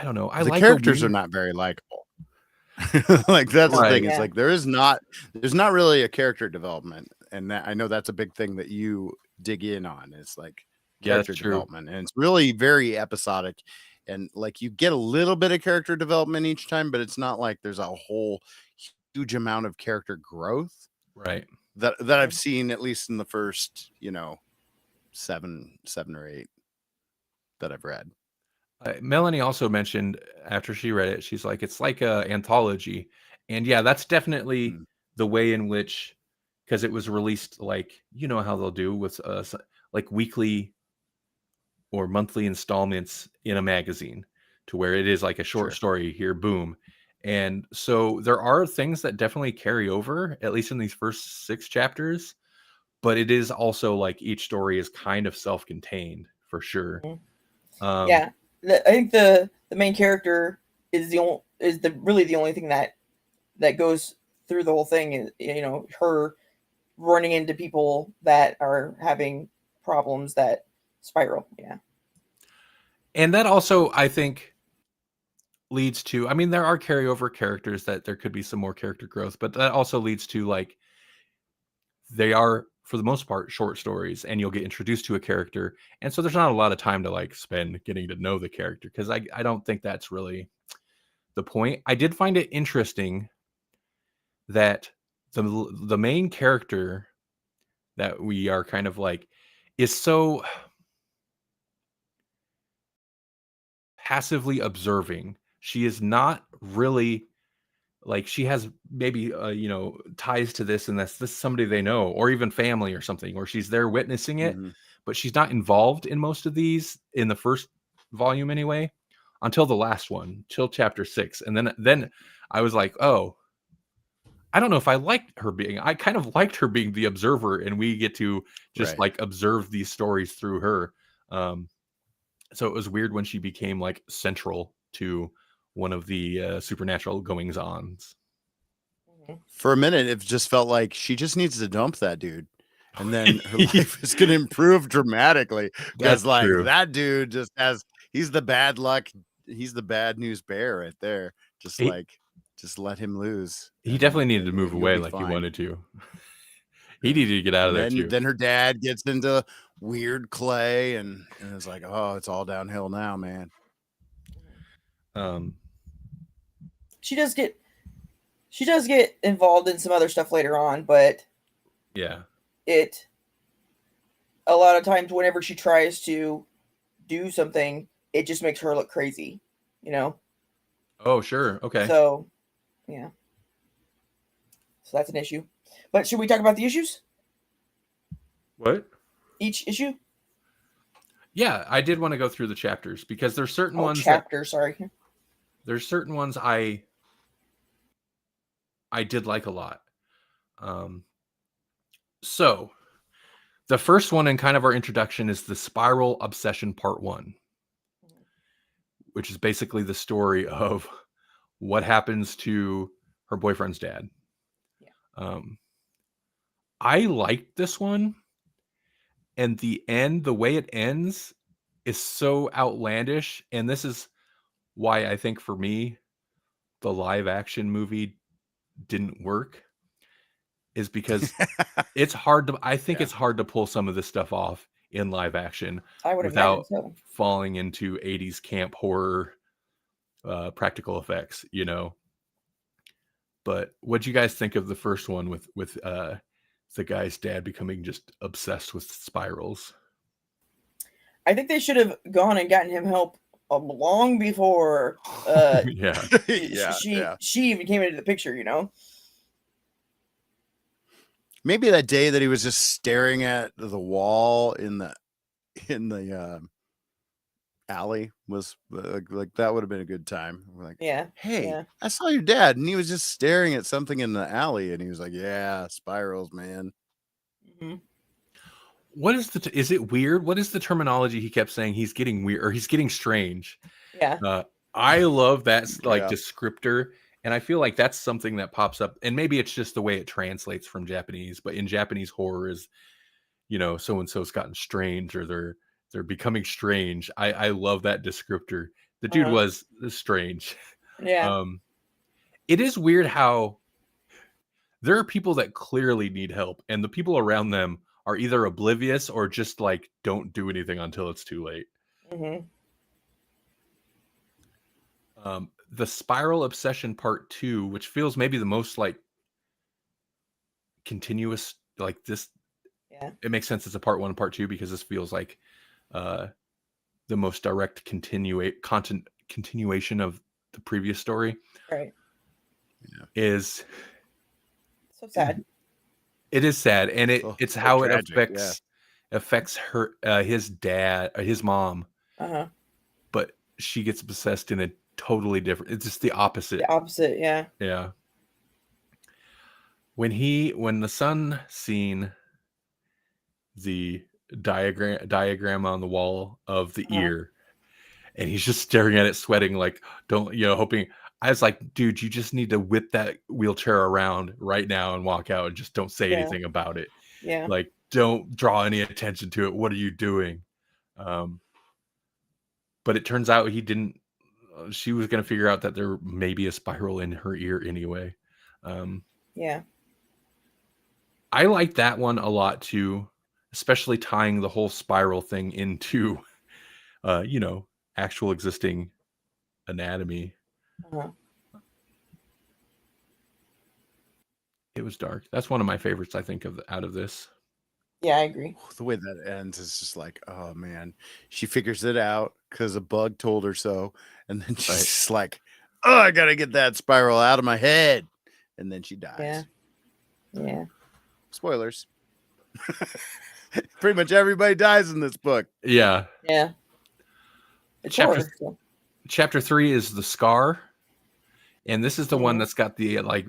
don't know. I the like characters are not very likable. Like that's the thing. Right. It's like there's not really a character development, and I know that's a big thing that you dig in on. It's like Yeah, that's character true. development, and it's really very episodic. And like you get a little bit of character development each time, but it's not like there's a whole huge amount of character growth Right. that I've seen, at least in the first, seven or eight that I've read. Melanie also mentioned after she read it, she's like, it's like a anthology. And yeah, that's definitely the way in which, because it was released like, you know how they'll do with like weekly or monthly installments in a magazine, to where it is like a short story here, boom. And so there are things that definitely carry over, at least in these first 6 chapters, but it is also like each story is kind of self-contained for sure. Yeah, I think the main character is really the only thing that goes through the whole thing is her running into people that are having problems that spiral. Yeah, and that also I think leads to, I mean, there are carryover characters that there could be some more character growth, but that also leads to like they are for the most part short stories, and you'll get introduced to a character, and so there's not a lot of time to like spend getting to know the character, because I don't think that's really the point. I did find it interesting that the main character that we are kind of like is so passively observing. She is not really like, she has maybe ties to this, and this is somebody they know, or even family or something, or she's there witnessing it, but she's not involved in most of these in the first volume anyway, until the last one, till chapter 6. And then I was like, oh, I don't know if I kind of liked her being the observer, and we get to just like observe these stories through her. So it was weird when she became like central to one of the supernatural goings ons. For a minute, it just felt like she just needs to dump that dude, and then her life is going to improve dramatically. Because like true. that dude he's the bad luck, he's the bad news bear right there. Just let him lose. He definitely needed to move away like he wanted to. He needed to get out of there too. Then her dad gets into weird clay, and it's like, oh, it's all downhill now, man. She does get involved in some other stuff later on, but yeah, a lot of times whenever she tries to do something, it just makes her look crazy, Oh, sure. Okay. So, yeah. So that's an issue. But should we talk about the issues? What? Each issue? Yeah, I did want to go through the chapters, because there's certain ones. Sorry. There's certain ones I did like a lot. So the first one in kind of our introduction is the Spiral Obsession Part 1, which is basically the story of what happens to her boyfriend's dad. Yeah. I liked this one, and the way it ends is so outlandish, and this is why I think for me the live action movie didn't work, is because it's hard to it's hard to pull some of this stuff off in live action without falling into 80s camp horror practical effects, But what'd you guys think of the first one with the guy's dad becoming just obsessed with spirals? I think they should have gone and gotten him help long before she even came into the picture, Maybe that day that he was just staring at the wall in the alley was like that would have been a good time. We're like, hey, I saw your dad, and he was just staring at something in the alley, and he was like, yeah, spirals, man. what is is it weird? What is the terminology he kept saying? He's getting weird, or he's getting strange. Yeah. I love that like Yeah. descriptor, and I feel like that's something that pops up, and maybe it's just the way it translates from Japanese, but in Japanese horror is, so and so's gotten strange, or they're becoming strange. I love that descriptor. The dude was strange. Yeah. It is weird how there are people that clearly need help, and the people around them are either oblivious or just like don't do anything until it's too late. Mm-hmm. The Spiral Obsession Part 2, which feels maybe the most like continuous, like this. Yeah. It makes sense it's a Part 1 and Part 2 because this feels like the most direct continuation of the previous story. Right. Yeah. Is so sad. It is sad, and it's how tragic, it affects her, his mom. But she gets possessed in a totally different. It's just the opposite. The opposite, yeah. Yeah. When the son seen the diagram on the wall of the ear, and he's just staring at it, sweating, like, hoping. I was like, dude, you just need to whip that wheelchair around right now and walk out and just don't say anything about it. Yeah. Like, don't draw any attention to it. What are you doing? But it turns out he didn't. She was going to figure out that there may be a spiral in her ear anyway. Yeah. I like that one a lot too, especially tying the whole spiral thing into, actual existing anatomy. It was dark. That's one of my favorites, I think, out of this. Yeah, I agree. The way that ends is just like, oh man, she figures it out because a bug told her so, and then she's just like, oh, I gotta get that spiral out of my head, and then she dies. Yeah. Spoilers. Pretty much everybody dies in this book. Yeah. It's Chapter 3 is the scar, and this is the one that's got the like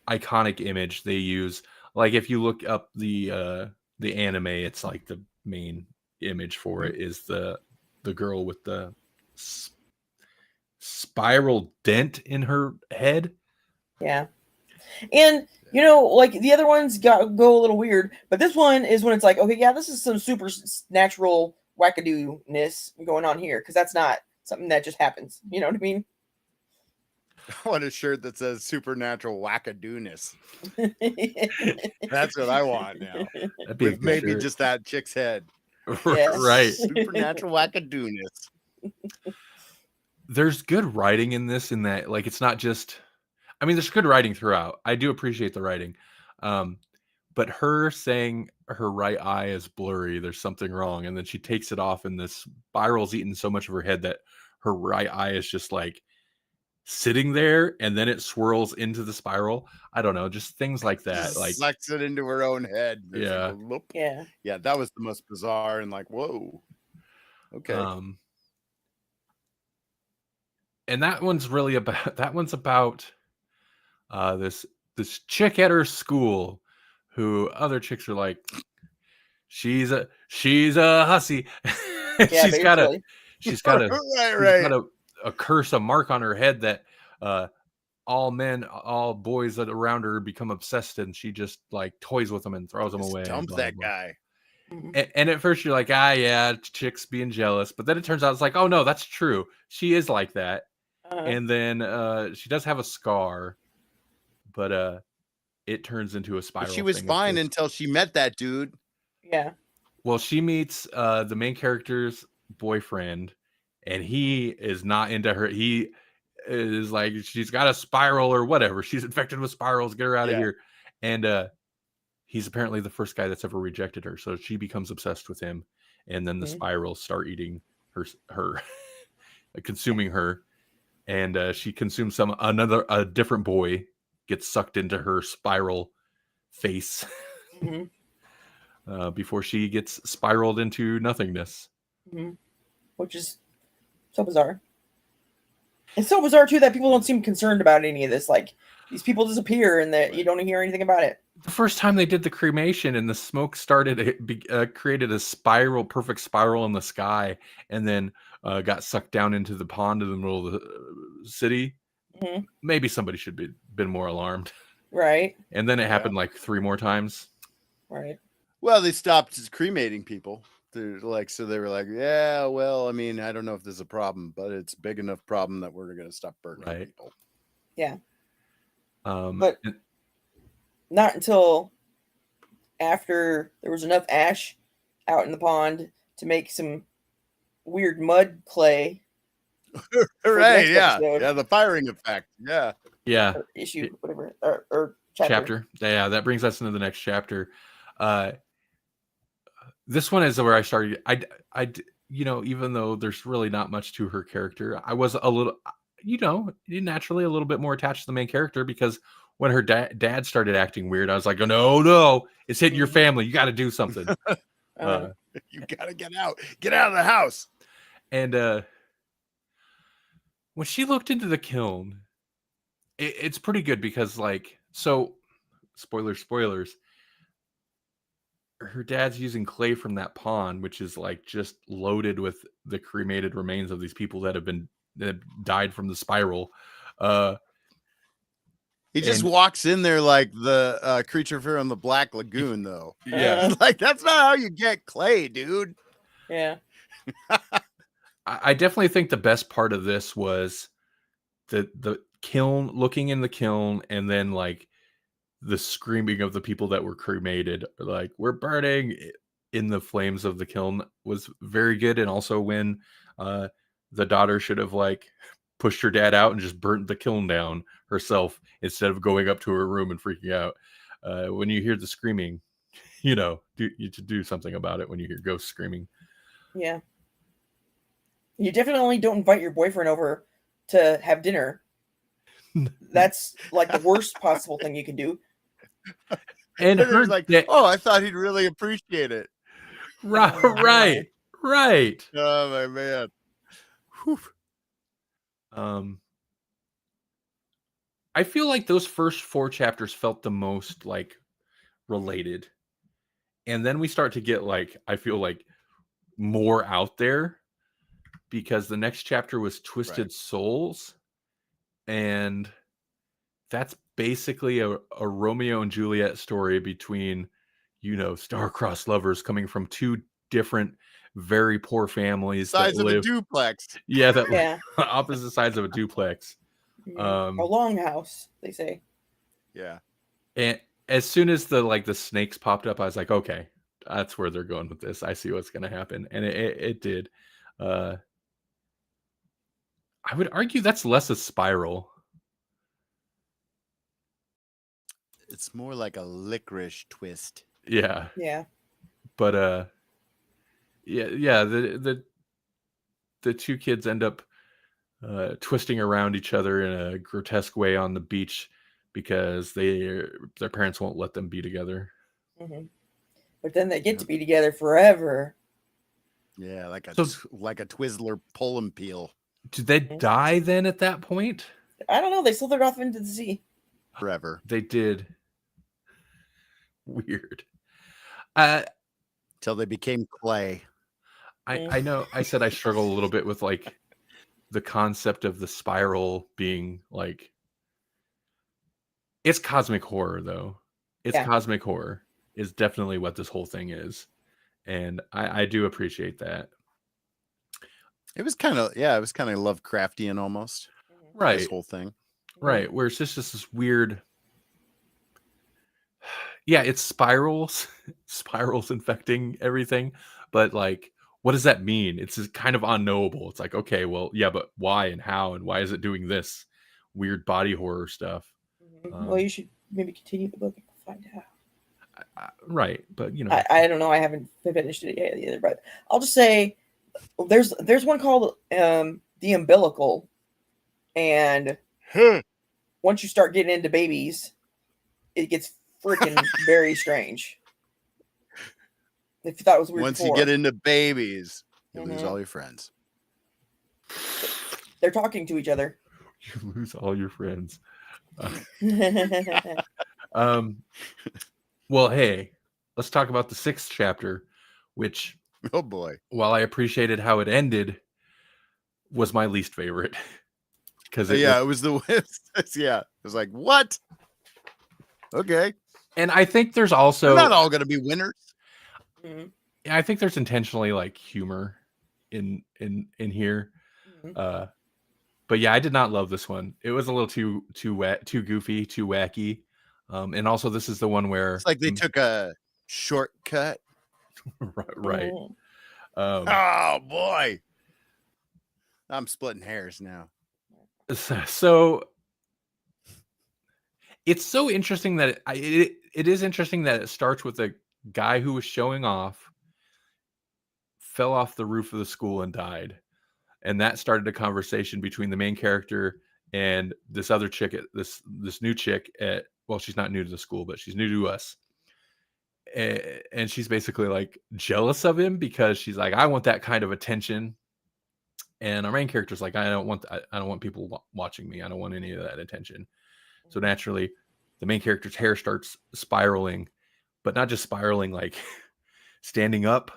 iconic image they use. Like if you look up the anime, it's like the main image for it is the girl with the spiral dent in her head. Yeah. And like the other ones go a little weird, but this one is when it's like, okay, yeah, this is some super natural wackadoo-ness going on here, because that's not something that just happens. You know what I mean? I want a shirt that says supernatural wackadoo-ness. That's what I want now. With maybe just that chick's head. Right. Supernatural wackadoo-ness. There's good writing in this, in that, like, it's not just, I mean, there's good writing throughout. I do appreciate the writing. But her saying her right eye is blurry, there's something wrong. And then she takes it off, and this spiral's eaten so much of her head that her right eye is just like sitting there, and then it swirls into the spiral. I don't know, just things like that. Like sucks it into her own head. Yeah. Yeah, that was the most bizarre and like, whoa. Okay. And that one's about this chick at her school who other chicks are like, she's a hussy. she's got a curse, a mark on her head that all boys that around her become obsessed, and she just like toys with them and throws them away. Dump that guy. And at first you're like, yeah, chicks being jealous, but then it turns out it's like, oh no, that's true. She is like that. And then she does have a scar, but it turns into a spiral. But she was fine until she met that dude. Yeah. Well, she meets the main character's boyfriend, and he is not into her. He is like, she's got a spiral or whatever. She's infected with spirals. Get her out of here. And he's apparently the first guy that's ever rejected her. So she becomes obsessed with him, and then the spirals start eating her consuming her. And she consumes a different boy gets sucked into her spiral face before she gets spiraled into nothingness. Which is so bizarre. It's so bizarre too that people don't seem concerned about any of this. Like, these people disappear and that you don't hear anything about it. The first time they did the cremation and the smoke started, it created a perfect spiral in the sky, and then got sucked down into the pond in the middle of the city. Mm-hmm. Maybe somebody should be been more alarmed. Right. And then it happened like 3 more times. Right. Well, they stopped cremating people. So they were like, yeah, well, I mean, I don't know if there's a problem, but it's a big enough problem that we're going to stop burning people. Yeah. But not until after there was enough ash out in the pond to make some weird mud clay. Right, yeah. Yeah, the firing effect. Yeah. Yeah. Or issue, whatever. Or chapter. Yeah, that brings us into the next chapter. This one is where I started. Even though there's really not much to her character, I was a little, naturally a little bit more attached to the main character, because when her dad started acting weird, I was like, oh, no, it's hitting your family. You got to do something. You got to get out of the house. And when she looked into the kiln, it's pretty good because, spoilers. Her dad's using clay from that pond, which is just loaded with the cremated remains of these people that have died from the spiral. He just walks in there like the creature from the Black Lagoon, though. Yeah. That's not how you get clay, dude. Yeah. I definitely think the best part of this was the kiln, looking in the kiln, and then the screaming of the people that were cremated, we're burning in the flames of the kiln, was very good. And also when the daughter should have pushed her dad out and just burnt the kiln down herself instead of going up to her room and freaking out. When you hear the screaming, you should do something about it when you hear ghosts screaming. Yeah. You definitely don't invite your boyfriend over to have dinner. That's the worst possible thing you can do. And her I thought he'd really appreciate it. Right. Oh my man. Whew. I feel like those first 4 chapters felt the most related, and then we start to get I feel more out there, because the next chapter was Twisted Souls, and that's basically a Romeo and Juliet story between, star-crossed lovers coming from 2 different, very poor families sides of a duplex. Yeah, opposite sides of a duplex. A longhouse, they say. Yeah. And as soon as the snakes popped up, I was like, okay, that's where they're going with this. I see what's going to happen, and it did. I would argue that's less a spiral. It's more like a licorice twist. Yeah. Yeah. But yeah. The 2 kids end up twisting around each other in a grotesque way on the beach because their parents won't let them be together. Mm-hmm. But then they get to be together forever. Yeah, like a Twizzler pull and peel. Did they die then at that point? I don't know. They slithered off into the sea. Forever. They did. Weird. Till they became clay. I know I said I struggle a little bit with the concept of the spiral being it's cosmic horror, though. Cosmic horror is definitely what this whole thing is. And I do appreciate that. It was kind of Lovecraftian almost. Right. This whole thing. Right. Where it's just this weird. Yeah, it's spirals infecting everything. But what does that mean? It's just kind of unknowable. It's okay, well, yeah, but why and how and why is it doing this weird body horror stuff? Well, you should maybe continue the book and find out. Right, but I don't know. I haven't finished it yet either. But I'll just say there's one called The Umbilical, and once you start getting into babies, it gets freaking very strange. If you thought it was weird once before. You get into babies, you lose all your friends. They're talking to each other. You lose all your friends. Well, hey, let's talk about the 6th chapter, which, oh boy, while I appreciated how it ended, was my least favorite. Because it was the yeah, it was like, what? Okay, and I think there's also they're not all gonna be winners. I think there's intentionally like humor in here. But yeah, I did not love this one. It was a little too wet, too goofy, too wacky. And also this is the one where It's like they took a shortcut. right. Oh boy, I'm splitting hairs now. So it's so interesting that it is interesting that it starts with a guy who was showing off, fell off the roof of the school and died. And that started a conversation between the main character and this other chick, this new chick at, well, she's not new to the school, but she's new to us. And she's basically like jealous of him because she's like, I want that kind of attention. And our main character's like, I don't want people watching me. I don't want any of that attention. So naturally, the main character's hair starts spiraling, but not just spiraling, like standing up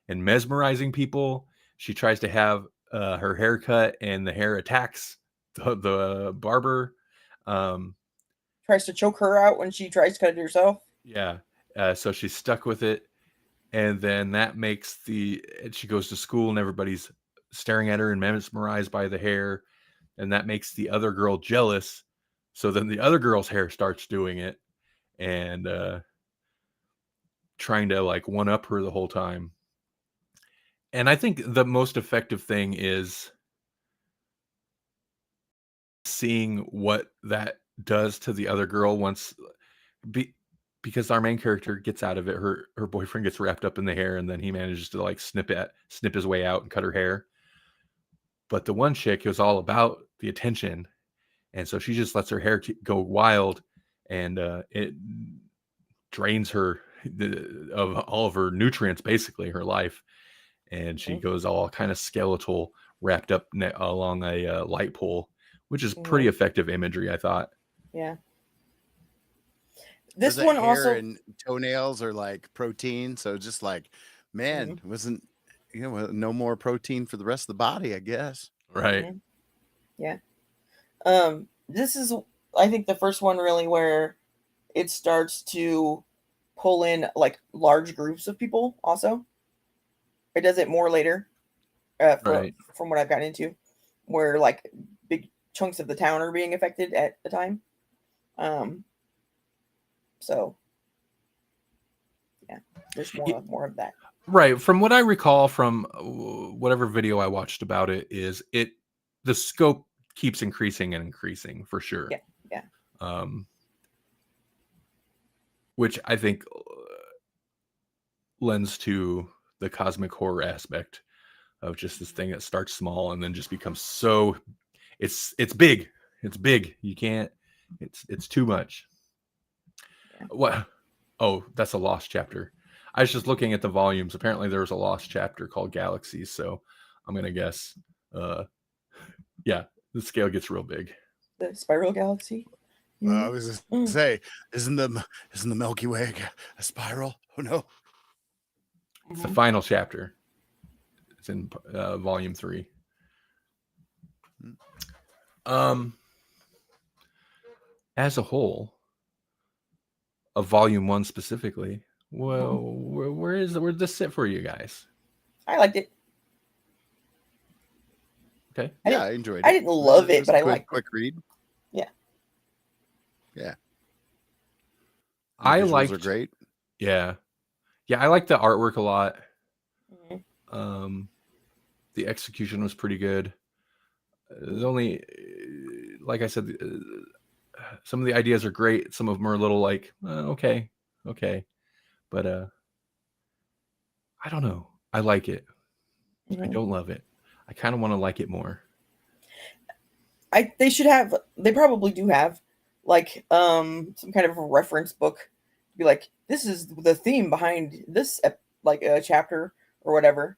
and mesmerizing people. She tries to have her haircut, and the hair attacks the barber. Tries to choke her out when she tries to cut it herself. Yeah. So she's stuck with it. And then that makes she goes to school and everybody's staring at her and mesmerized by the hair. And that makes the other girl jealous. So then the other girl's hair starts doing it and trying to like one up her the whole time. And I think the most effective thing is seeing what that does to the other girl because our main character gets out of it. Her boyfriend gets wrapped up in the hair, and then he manages to like snip his way out and cut her hair. But the one chick was all about the attention, and so she just lets her hair go wild, and it drains her of all of her nutrients, basically her life, and she goes all kind of skeletal, wrapped up along a light pole, which is pretty effective imagery, I thought. Yeah. This one hair also and toenails are like protein, so just like, man, wasn't no more protein for the rest of the body, I guess. Right. Yeah. This is, I think, the first one really where it starts to pull in like large groups of people. Also, it does it more later, from what I've gotten into, where like big chunks of the town are being affected at the time. So yeah, there's more of that. Right. From what I recall from whatever video I watched about it, is the scope keeps increasing and increasing for sure. Yeah. Which I think lends to the cosmic horror aspect of just this thing that starts small and then just becomes so it's big. It's big. You can't. It's too much. Yeah. What? Oh, that's a lost chapter. I was just looking at the volumes. Apparently there was a lost chapter called Galaxies, so I'm gonna guess yeah, the scale gets real big. The spiral galaxy. I was just gonna say, isn't the Milky Way a spiral? Oh no. It's the final chapter. It's in volume 3. As a whole, of volume 1 specifically, well, where'd this sit for you guys? I liked it. Okay. I enjoyed it. I didn't love it, but I liked it. Quick read. Yeah. I liked. Are great. Yeah. I like the artwork a lot. The execution was pretty good. The only, like I said, some of the ideas are great. Some of them are a little like, okay, but I don't know. I like it. I don't love it. I kind of want to like it more. They probably do have like some kind of a reference book to be like, this is the theme behind this chapter or whatever,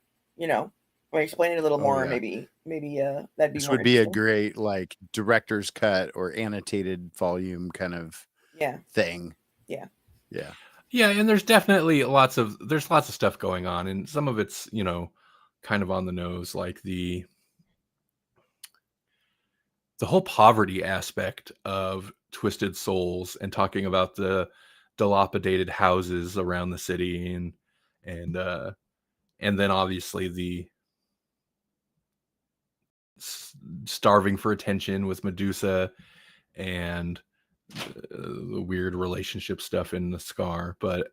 explain it a little Oh, more. yeah. Maybe that'd be This more would be a interesting. great like director's cut or annotated volume kind of Yeah. thing. Yeah. Yeah. Yeah, and there's definitely lots of stuff going on, and some of it's, kind of on the nose, like the whole poverty aspect of Twisted Souls, and talking about the dilapidated houses around the city, and then obviously the starving for attention with Medusa, and the weird relationship stuff in the Scar. But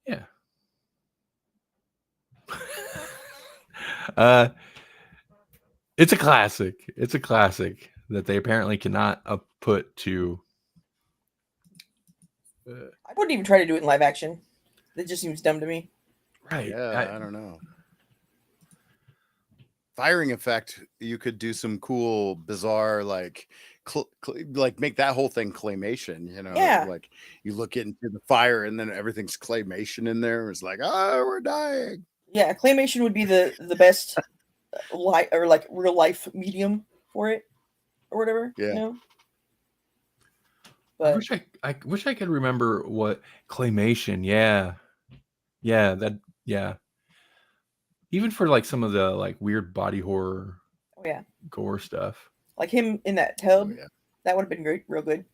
yeah. It's a classic. It's a classic that they apparently cannot put to. I wouldn't even try to do it in live action. That just seems dumb to me. Right. Yeah, I don't know. Firing effect, you could do some cool, bizarre, like, like make that whole thing claymation. Yeah. Like you look into the fire and then everything's claymation in there. It's like, oh, we're dying. Yeah, claymation would be the best or like real life medium for it or whatever. Yeah. But I wish I could remember what claymation. Yeah. Even for like some of the like weird body horror. Oh yeah. Gore stuff. Like him in that tub. Oh, yeah. That would have been great, real good.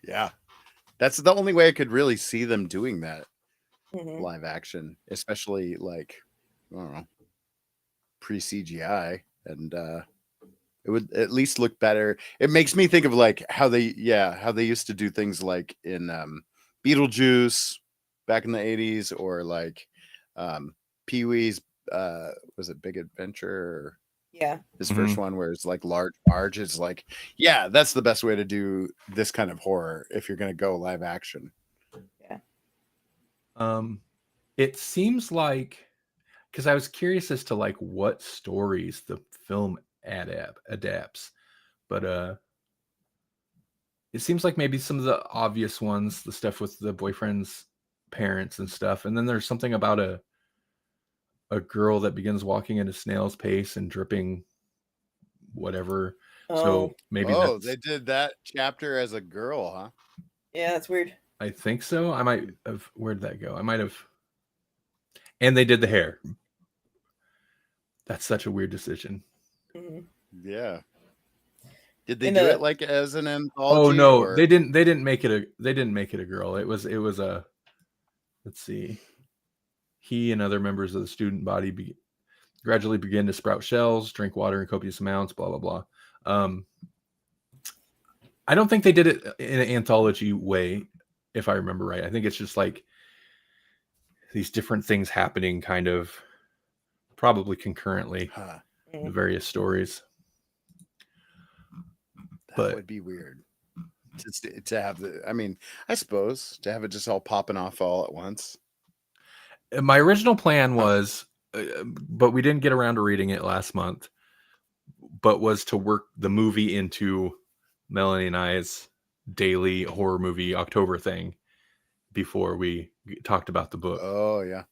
Yeah. That's the only way I could really see them doing that live action, especially like, I don't know, pre-CGI, and it would at least look better. It makes me think of like how they used to do things like in Beetlejuice back in the 80s, or like Pee-wee's was it Big Adventure, or his first one where it's like large Marge. Is like, yeah, that's the best way to do this kind of horror if you're going to go live action. It seems like, because I was curious as to like what stories the film adapts, but it seems like maybe some of the obvious ones, the stuff with the boyfriend's parents and stuff, and then there's something about a girl that begins walking at a snail's pace and dripping whatever. So maybe they did that chapter as a girl, huh? Yeah, that's weird. I think so. I might have. Where did that go? I might have. And they did the hair. That's such a weird decision. Yeah. Did they do it like as an anthology? Oh no, or? They didn't make it a girl. It was a. Let's see. He and other members of the student body gradually begin to sprout shells, drink water in copious amounts. Blah blah blah. I don't think they did it in an anthology way, if I remember right. I think it's just like these different things happening, kind of probably concurrently, in various stories. That would be weird to have I suppose to have it just all popping off all at once. My original plan was, but we didn't get around to reading it last month, but was to work the movie into Melanie and I's daily horror movie October thing before we talked about the book. Oh yeah.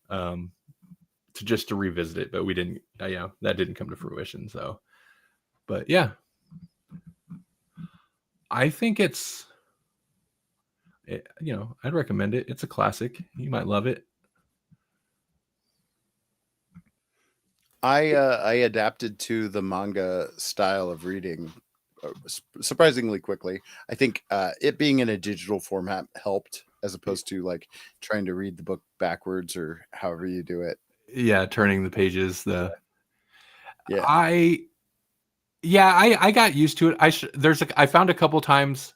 To revisit it, but we didn't. That didn't come to fruition. So, but yeah, I think I'd recommend it. It's a classic. You might love it. I adapted to the manga style of reading surprisingly quickly. I think it being in a digital format helped, as opposed to like trying to read the book backwards or however you do it. Yeah, turning the pages. I got used to it. I found a couple times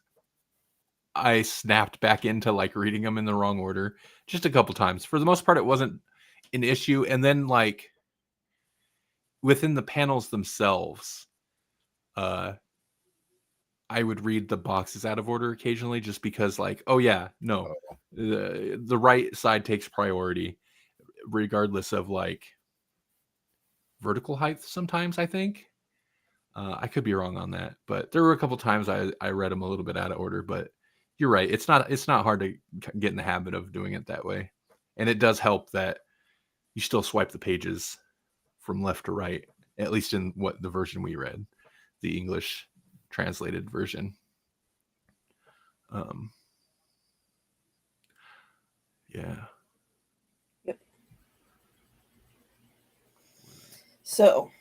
I snapped back into like reading them in the wrong order, just a couple times. For the most part, it wasn't an issue. And then like within the panels themselves, I would read the boxes out of order occasionally, just because like, the right side takes priority, regardless of like vertical height sometimes, I think. I could be wrong on that, but there were a couple times I read them a little bit out of order. But you're right, it's not hard to get in the habit of doing it that way. And it does help that you still swipe the pages from left to right, at least in what the version we read, the English translated version. Yeah. Yep. So.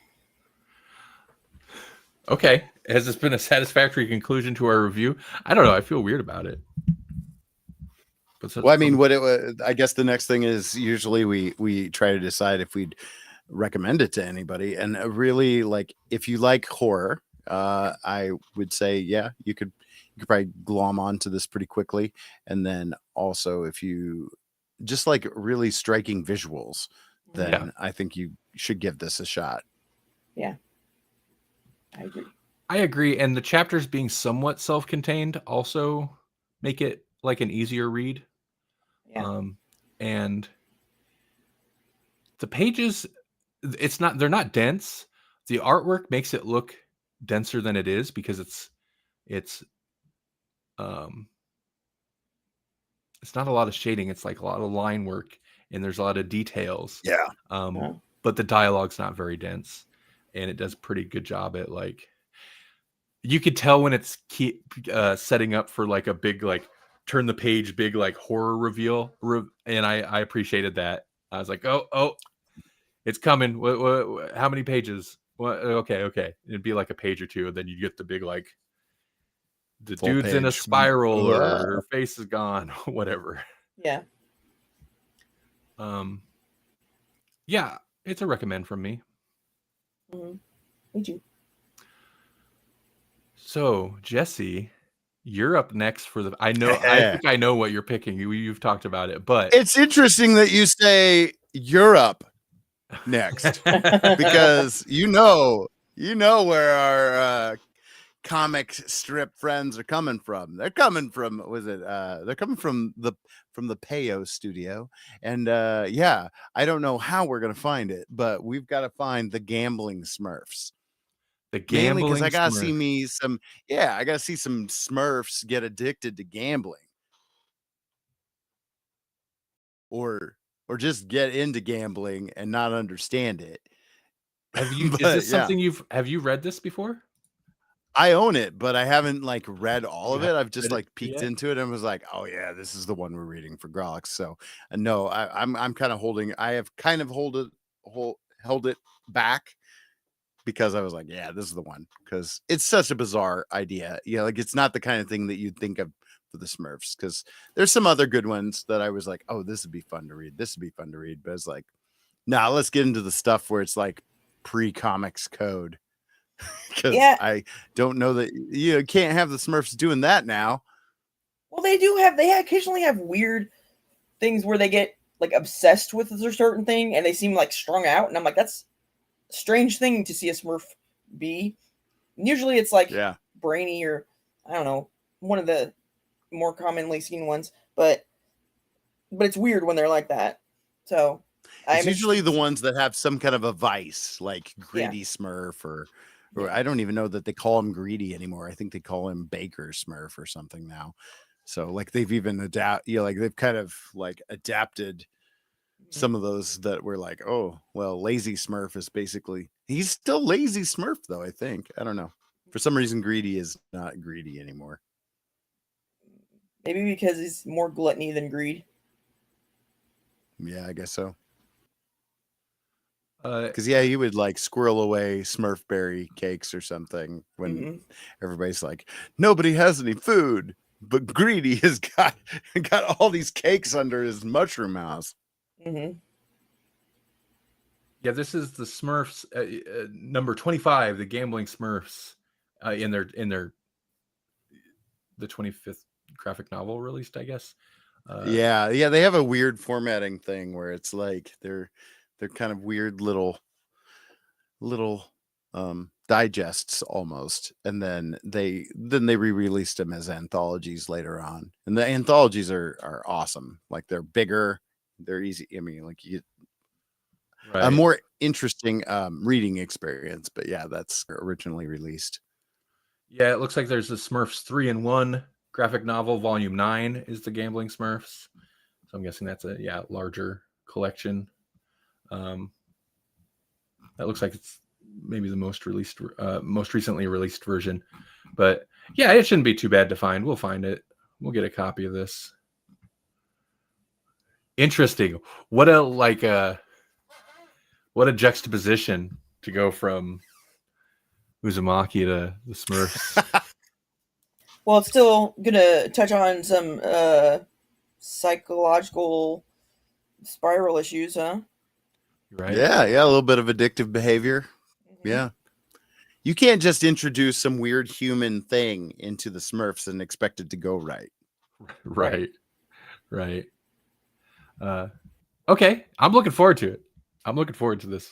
Okay. Has this been a satisfactory conclusion to our review? I don't know. I feel weird about it. But well, I mean, I guess the next thing is usually we try to decide if we'd recommend it to anybody. And really, like, if you like horror, I would say, yeah, you could probably glom onto this pretty quickly. And then also, if you just like really striking visuals, then I think you should give this a shot. Yeah. I agree. And the chapters being somewhat self-contained also make it like an easier read. Yeah. And the pages, they're not dense. The artwork makes it look denser than it is because it's not a lot of shading. It's like a lot of line work and there's a lot of details. Yeah. But the dialogue's not very dense, and it does a pretty good job at like, you could tell when it's setting up for like a big, like turn the page, big like horror reveal. And I appreciated that. I was like, oh, it's coming. What, how many pages? What? Okay. It'd be like a page or two, and then you get the big like, the full dude's page. in a spiral or her face is gone, whatever. Yeah. Yeah, it's a recommend from me. Mm-hmm. Me too. So, Jesse, you're up next for the. I think I know what you're picking. You've talked about it, but it's interesting that you say Europe next because you know where our comic strip friends are coming from. They're coming from they're coming from the Payo studio, and I don't know how we're gonna find it, but we've got to find the Gambling Smurfs. Mainly because I gotta see some Smurfs get addicted to gambling, or just get into gambling and not understand it. Have you? Is this something have you read this before? I own it, but I haven't like read all of it. I've just like peeked into it and was like, oh yeah, this is the one we're reading for Grawlix. So no, I'm kind of I have kind of held it back because I was like, yeah, this is the one, because it's such a bizarre idea. Yeah, like it's not the kind of thing that you'd think of for the Smurfs, because there's some other good ones that I was like, oh, this would be fun to read. But it's like, nah, let's get into the stuff where it's like pre-comics code. Because I don't know that you can't have the Smurfs doing that now. Well, they occasionally have weird things where they get like obsessed with a certain thing and they seem like strung out, and I'm like, that's a strange thing to see a Smurf be. And usually it's like brainy, or I don't know, one of the more commonly seen ones, but it's weird when they're like that. So it's usually the ones that have some kind of a vice, like Greedy Smurf, or I don't even know that they call him Greedy anymore. I think they call him Baker Smurf or something now. So like they've even they've kind of like adapted some of those that were like, oh, well, Lazy Smurf is basically, he's still Lazy Smurf though, I think. I don't know. For some reason, Greedy is not Greedy anymore. Maybe because he's more gluttony than greed. Yeah, I guess so. Because he would like squirrel away Smurfberry cakes or something when everybody's like, nobody has any food, but Greedy has got all these cakes under his mushroom house. Mm-hmm. Yeah, this is the Smurfs, number 25, the Gambling Smurfs, in their the 25th graphic novel released, I guess. They have a weird formatting thing where it's like they're kind of weird little digests almost, and then they re-released them as anthologies later on, and the anthologies are awesome. Like they're bigger, they're easy. I mean, like you a more interesting reading experience. But yeah, that's originally released. Yeah, it looks like there's the Smurfs 3-in-1 graphic novel, volume 9 is the Gambling Smurfs. So I'm guessing that's a larger collection. That looks like it's maybe the most recently released version. But yeah, it shouldn't be too bad to find. We'll find it. We'll get a copy of this. Interesting. What a juxtaposition to go from Uzumaki to the Smurfs. Well, it's still gonna touch on some psychological spiral issues, huh? Right? Yeah, a little bit of addictive behavior. Mm-hmm. Yeah. You can't just introduce some weird human thing into the Smurfs and expect it to go right. Right. Okay, I'm looking forward to it. I'm looking forward to this.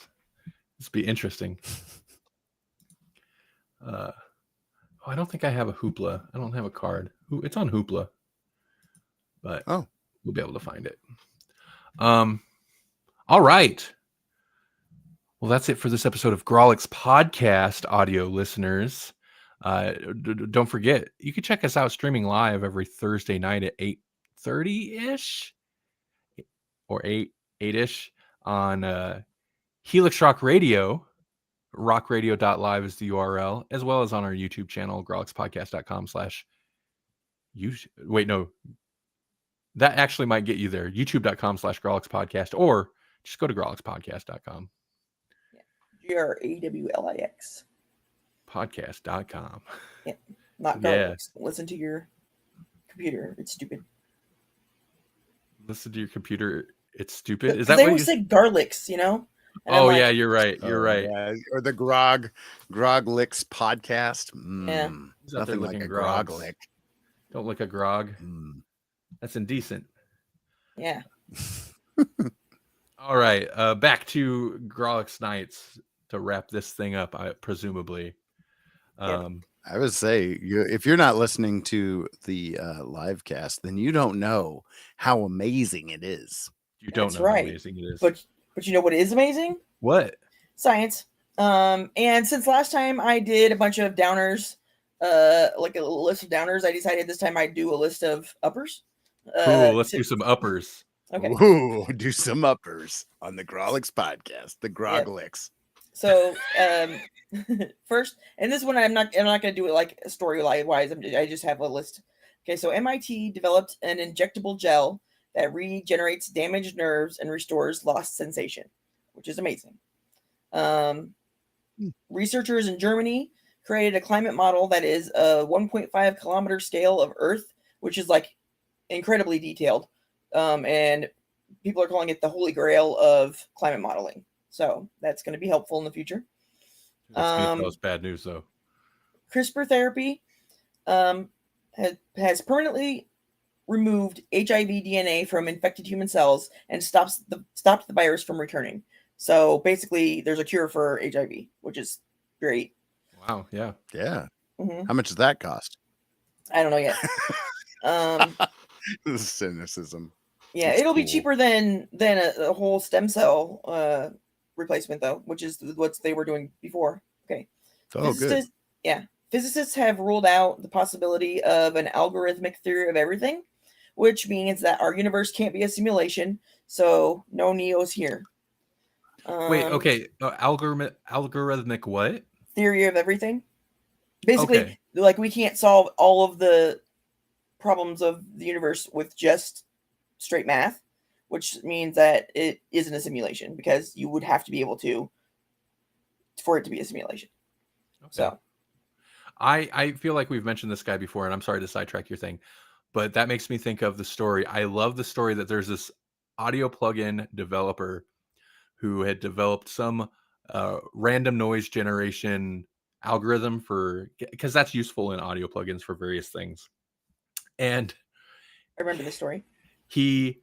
This will be interesting. I don't think I have a Hoopla. I don't have a card. It's on Hoopla, but we'll be able to find it. All right. Well, that's it for this episode of Grawlix Podcast, audio listeners. Don't forget, you can check us out streaming live every Thursday night at 8:30-ish or 8-ish on Helix Rock Radio. Rockradio.live is the URL, as well as on our YouTube channel, grawlixpodcast.com/YouTube. Wait, no. That actually might get you there. YouTube.com/grawlixpodcast, or just go to grawlixpodcast.com. GRAWLIX. Podcast.com. Yeah. Not Grawlix. Listen to your computer. It's stupid. Listen to your computer. It's stupid. Is that what they always say Garlix, you know? And yeah, you're right. You're right. Yeah. Or the Grawlix podcast. Yeah. Nothing like a Grawlix. Don't lick a grog. That's indecent. Yeah. All right. Back to Grawlix Nights to wrap this thing up, presumably. I would say, if you're not listening to the live cast, then you don't know how amazing it is. You don't know how amazing it is. But you know what is amazing? What? Science. And since last time I did a bunch of downers, like a list of downers, I decided this time I'd do a list of uppers. Cool. Let's do some uppers. Okay. Ooh, do some uppers on the Grawlix podcast, the Grawlix. So, first, and this one I'm not going to do it like storyline wise. I just have a list. Okay. So MIT developed an injectable gel that regenerates damaged nerves and restores lost sensation, which is amazing. Researchers in Germany created a climate model that is a 1.5 kilometer scale of Earth, which is like incredibly detailed. And people are calling it the holy grail of climate modeling. So that's going to be helpful in the future. That was bad news, though. CRISPR therapy has permanently removed HIV DNA from infected human cells and stopped the virus from returning. So basically, there's a cure for HIV, which is great. Wow! Yeah. Mm-hmm. How much does that cost? I don't know yet. The cynicism. Yeah, it'll be cheaper than a whole stem cell replacement, though, which is what they were doing before. Okay. Good. Yeah. Physicists have ruled out the possibility of an algorithmic theory of everything, which means that our universe can't be a simulation. So no Neos here. Wait. Okay. Algorithmic what? Theory of everything. Basically, like we can't solve all of the problems of the universe with just straight math, which means that it isn't a simulation because you would have to be able to for it to be a simulation. Okay. So I feel like we've mentioned this guy before, and I'm sorry to sidetrack your thing, but that makes me think of the story. I love the story that there's this audio plugin developer who had developed some random noise generation algorithm because that's useful in audio plugins for various things. And I remember the story. He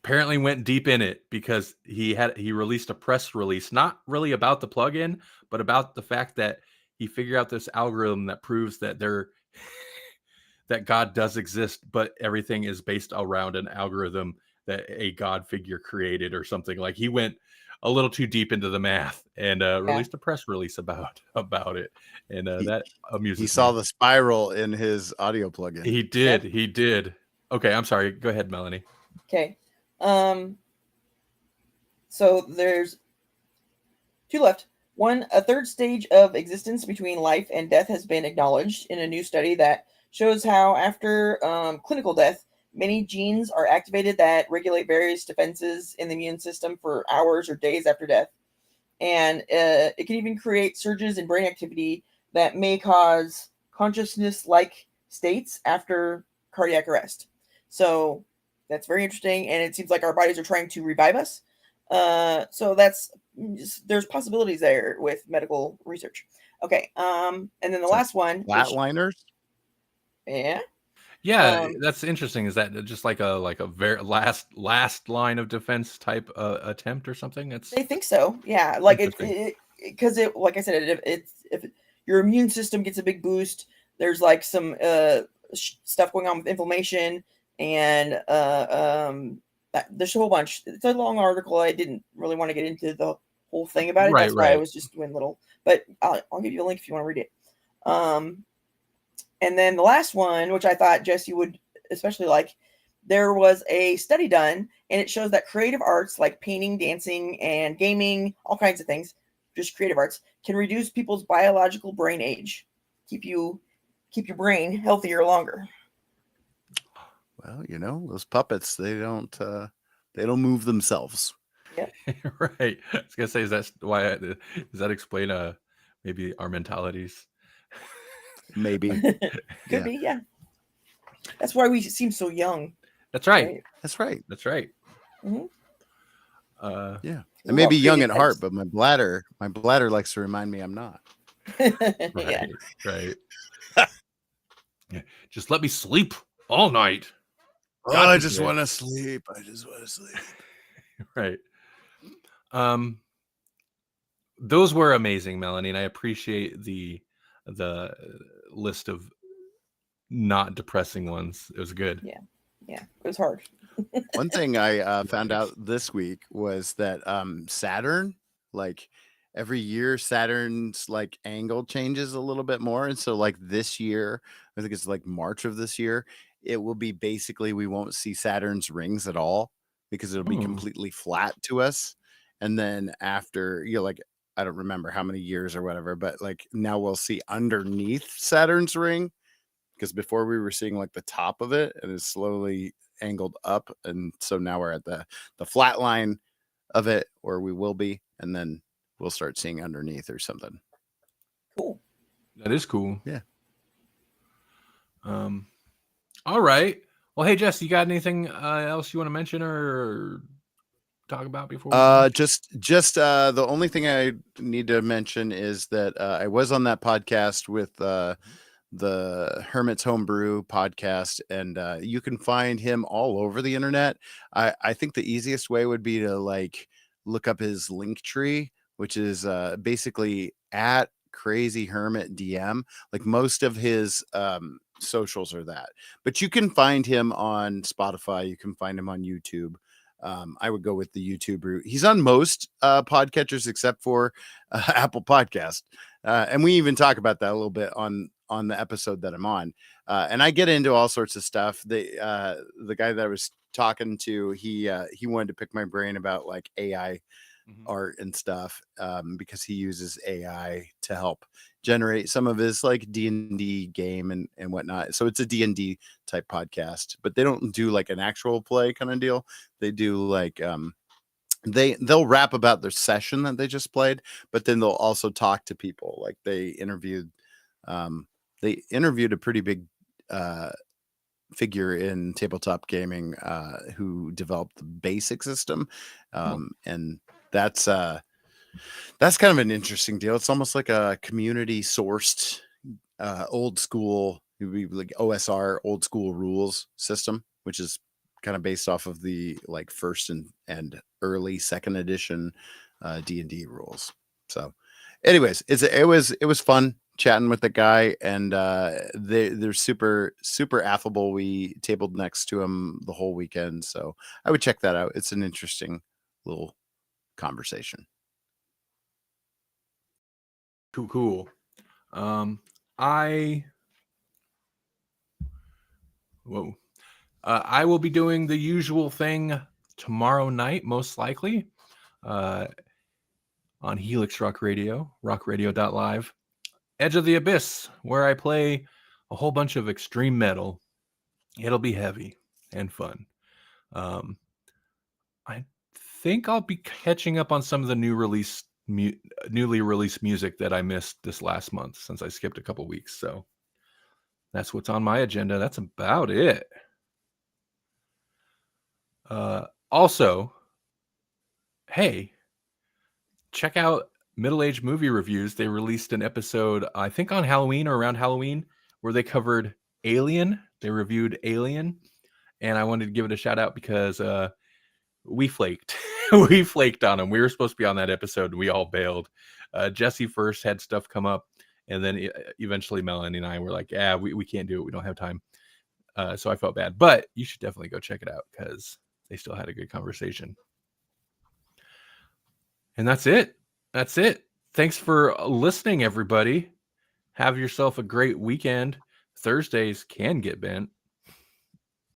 apparently went deep in it because he released a press release, not really about the plugin, but about the fact that he figured out this algorithm that proves that that God does exist, but everything is based around an algorithm that a God figure created or something. Like he went a little too deep into the math and released a press release about it. And that amuses me. He saw the spiral in his audio plugin. He did. Okay, I'm sorry. Go ahead, Melanie. Okay. So there's two left. One, a third stage of existence between life and death has been acknowledged in a new study that shows how after clinical death, many genes are activated that regulate various defenses in the immune system for hours or days after death. And it can even create surges in brain activity that may cause consciousness-like states after cardiac arrest. So that's very interesting, and it seems like our bodies are trying to revive us. So there's possibilities there with medical research. Okay, and then the last one, flatliners. Yeah. That's interesting. Is that just like a very last line of defense type attempt or something? They think so. Yeah, like because like I said, if your immune system gets a big boost, there's like some stuff going on with inflammation and there's a whole bunch. It's a long article. I didn't really want to get into the whole thing about it. That's why I was just doing little. But I'll give you a link if you want to read it. And then the last one, which I thought Jesse would especially like, there was a study done, and it shows that creative arts like painting, dancing, and gaming, all kinds of things, just creative arts, can reduce people's biological brain age, keep your brain healthier longer. Well, those puppets, they don't move themselves. Yeah. Right. I was gonna say, does that explain maybe our mentalities? Maybe. Could be, yeah. That's why we seem so young. That's right. That's right. That's right. Mm-hmm. Yeah. I may be young at heart, but my bladder likes to remind me I'm not. Right. Right. Yeah. Just let me sleep all night. I just want to sleep. Right. Those were amazing, Melanie, and I appreciate the list of not depressing ones. It was good. Yeah, it was hard. One thing I found out this week was that Saturn, like every year, Saturn's like angle changes a little bit more, and so like this year, I think it's like March of this year, it will be basically we won't see Saturn's rings at all because it'll be completely flat to us, and then after like I don't remember how many years or whatever, but like now we'll see underneath Saturn's ring, because before we were seeing like the top of it and it's slowly angled up, and so now we're at the flat line of it, or we will be, and then we'll start seeing underneath or something. Cool. That is cool. Yeah. All right. Well, hey Jess, you got anything else you want to mention or talk about before? Just the only thing I need to mention is that I was on that podcast with the Hermit's Homebrew podcast, and you can find him all over the internet. I think the easiest way would be to like look up his link tree, which is basically at Crazy Hermit DM. Like most of his socials are that, but you can find him on Spotify, you can find him on YouTube. I would go with the YouTube route. He's on most podcatchers except for Apple Podcast, and we even talk about that a little bit on the episode that I'm on. And I get into all sorts of stuff. The guy that I was talking to, he wanted to pick my brain about like AI art and stuff, because he uses AI to help generate some of his like D&D game and whatnot. So it's a D&D type podcast, but they don't do like an actual play kind of deal. They do like they'll rap about their session that they just played, but then they'll also talk to people. Like they interviewed a pretty big figure in tabletop gaming who developed the basic system, and that's kind of an interesting deal. It's almost like a community sourced old school, like OSR, old school rules system, which is kind of based off of the like first and early second edition D&D rules. So anyways, it was fun chatting with the guy, and they're super affable. We tabled next to him the whole weekend, so I would check that out. It's an interesting little conversation. Cool. I will be doing the usual thing tomorrow night, most likely, on Helix Rock Radio, rockradio.live. Edge of the Abyss, where I play a whole bunch of extreme metal. It'll be heavy and fun. I think I'll be catching up on some of the newly released music that I missed this last month since I skipped a couple weeks. So that's what's on my agenda. That's about it. Also, hey, check out Middle Age Movie Reviews. They released an episode, I think on Halloween or around Halloween, where they covered Alien. They reviewed Alien, and I wanted to give it a shout out because we flaked. We flaked on them. We were supposed to be on that episode, and we all bailed. Jesse first had stuff come up, and then eventually Melanie and I were like, yeah, we can't do it. We don't have time. So I felt bad, but you should definitely go check it out because they still had a good conversation. And that's it. That's it. Thanks for listening, everybody. Have yourself a great weekend. Thursdays can get bent.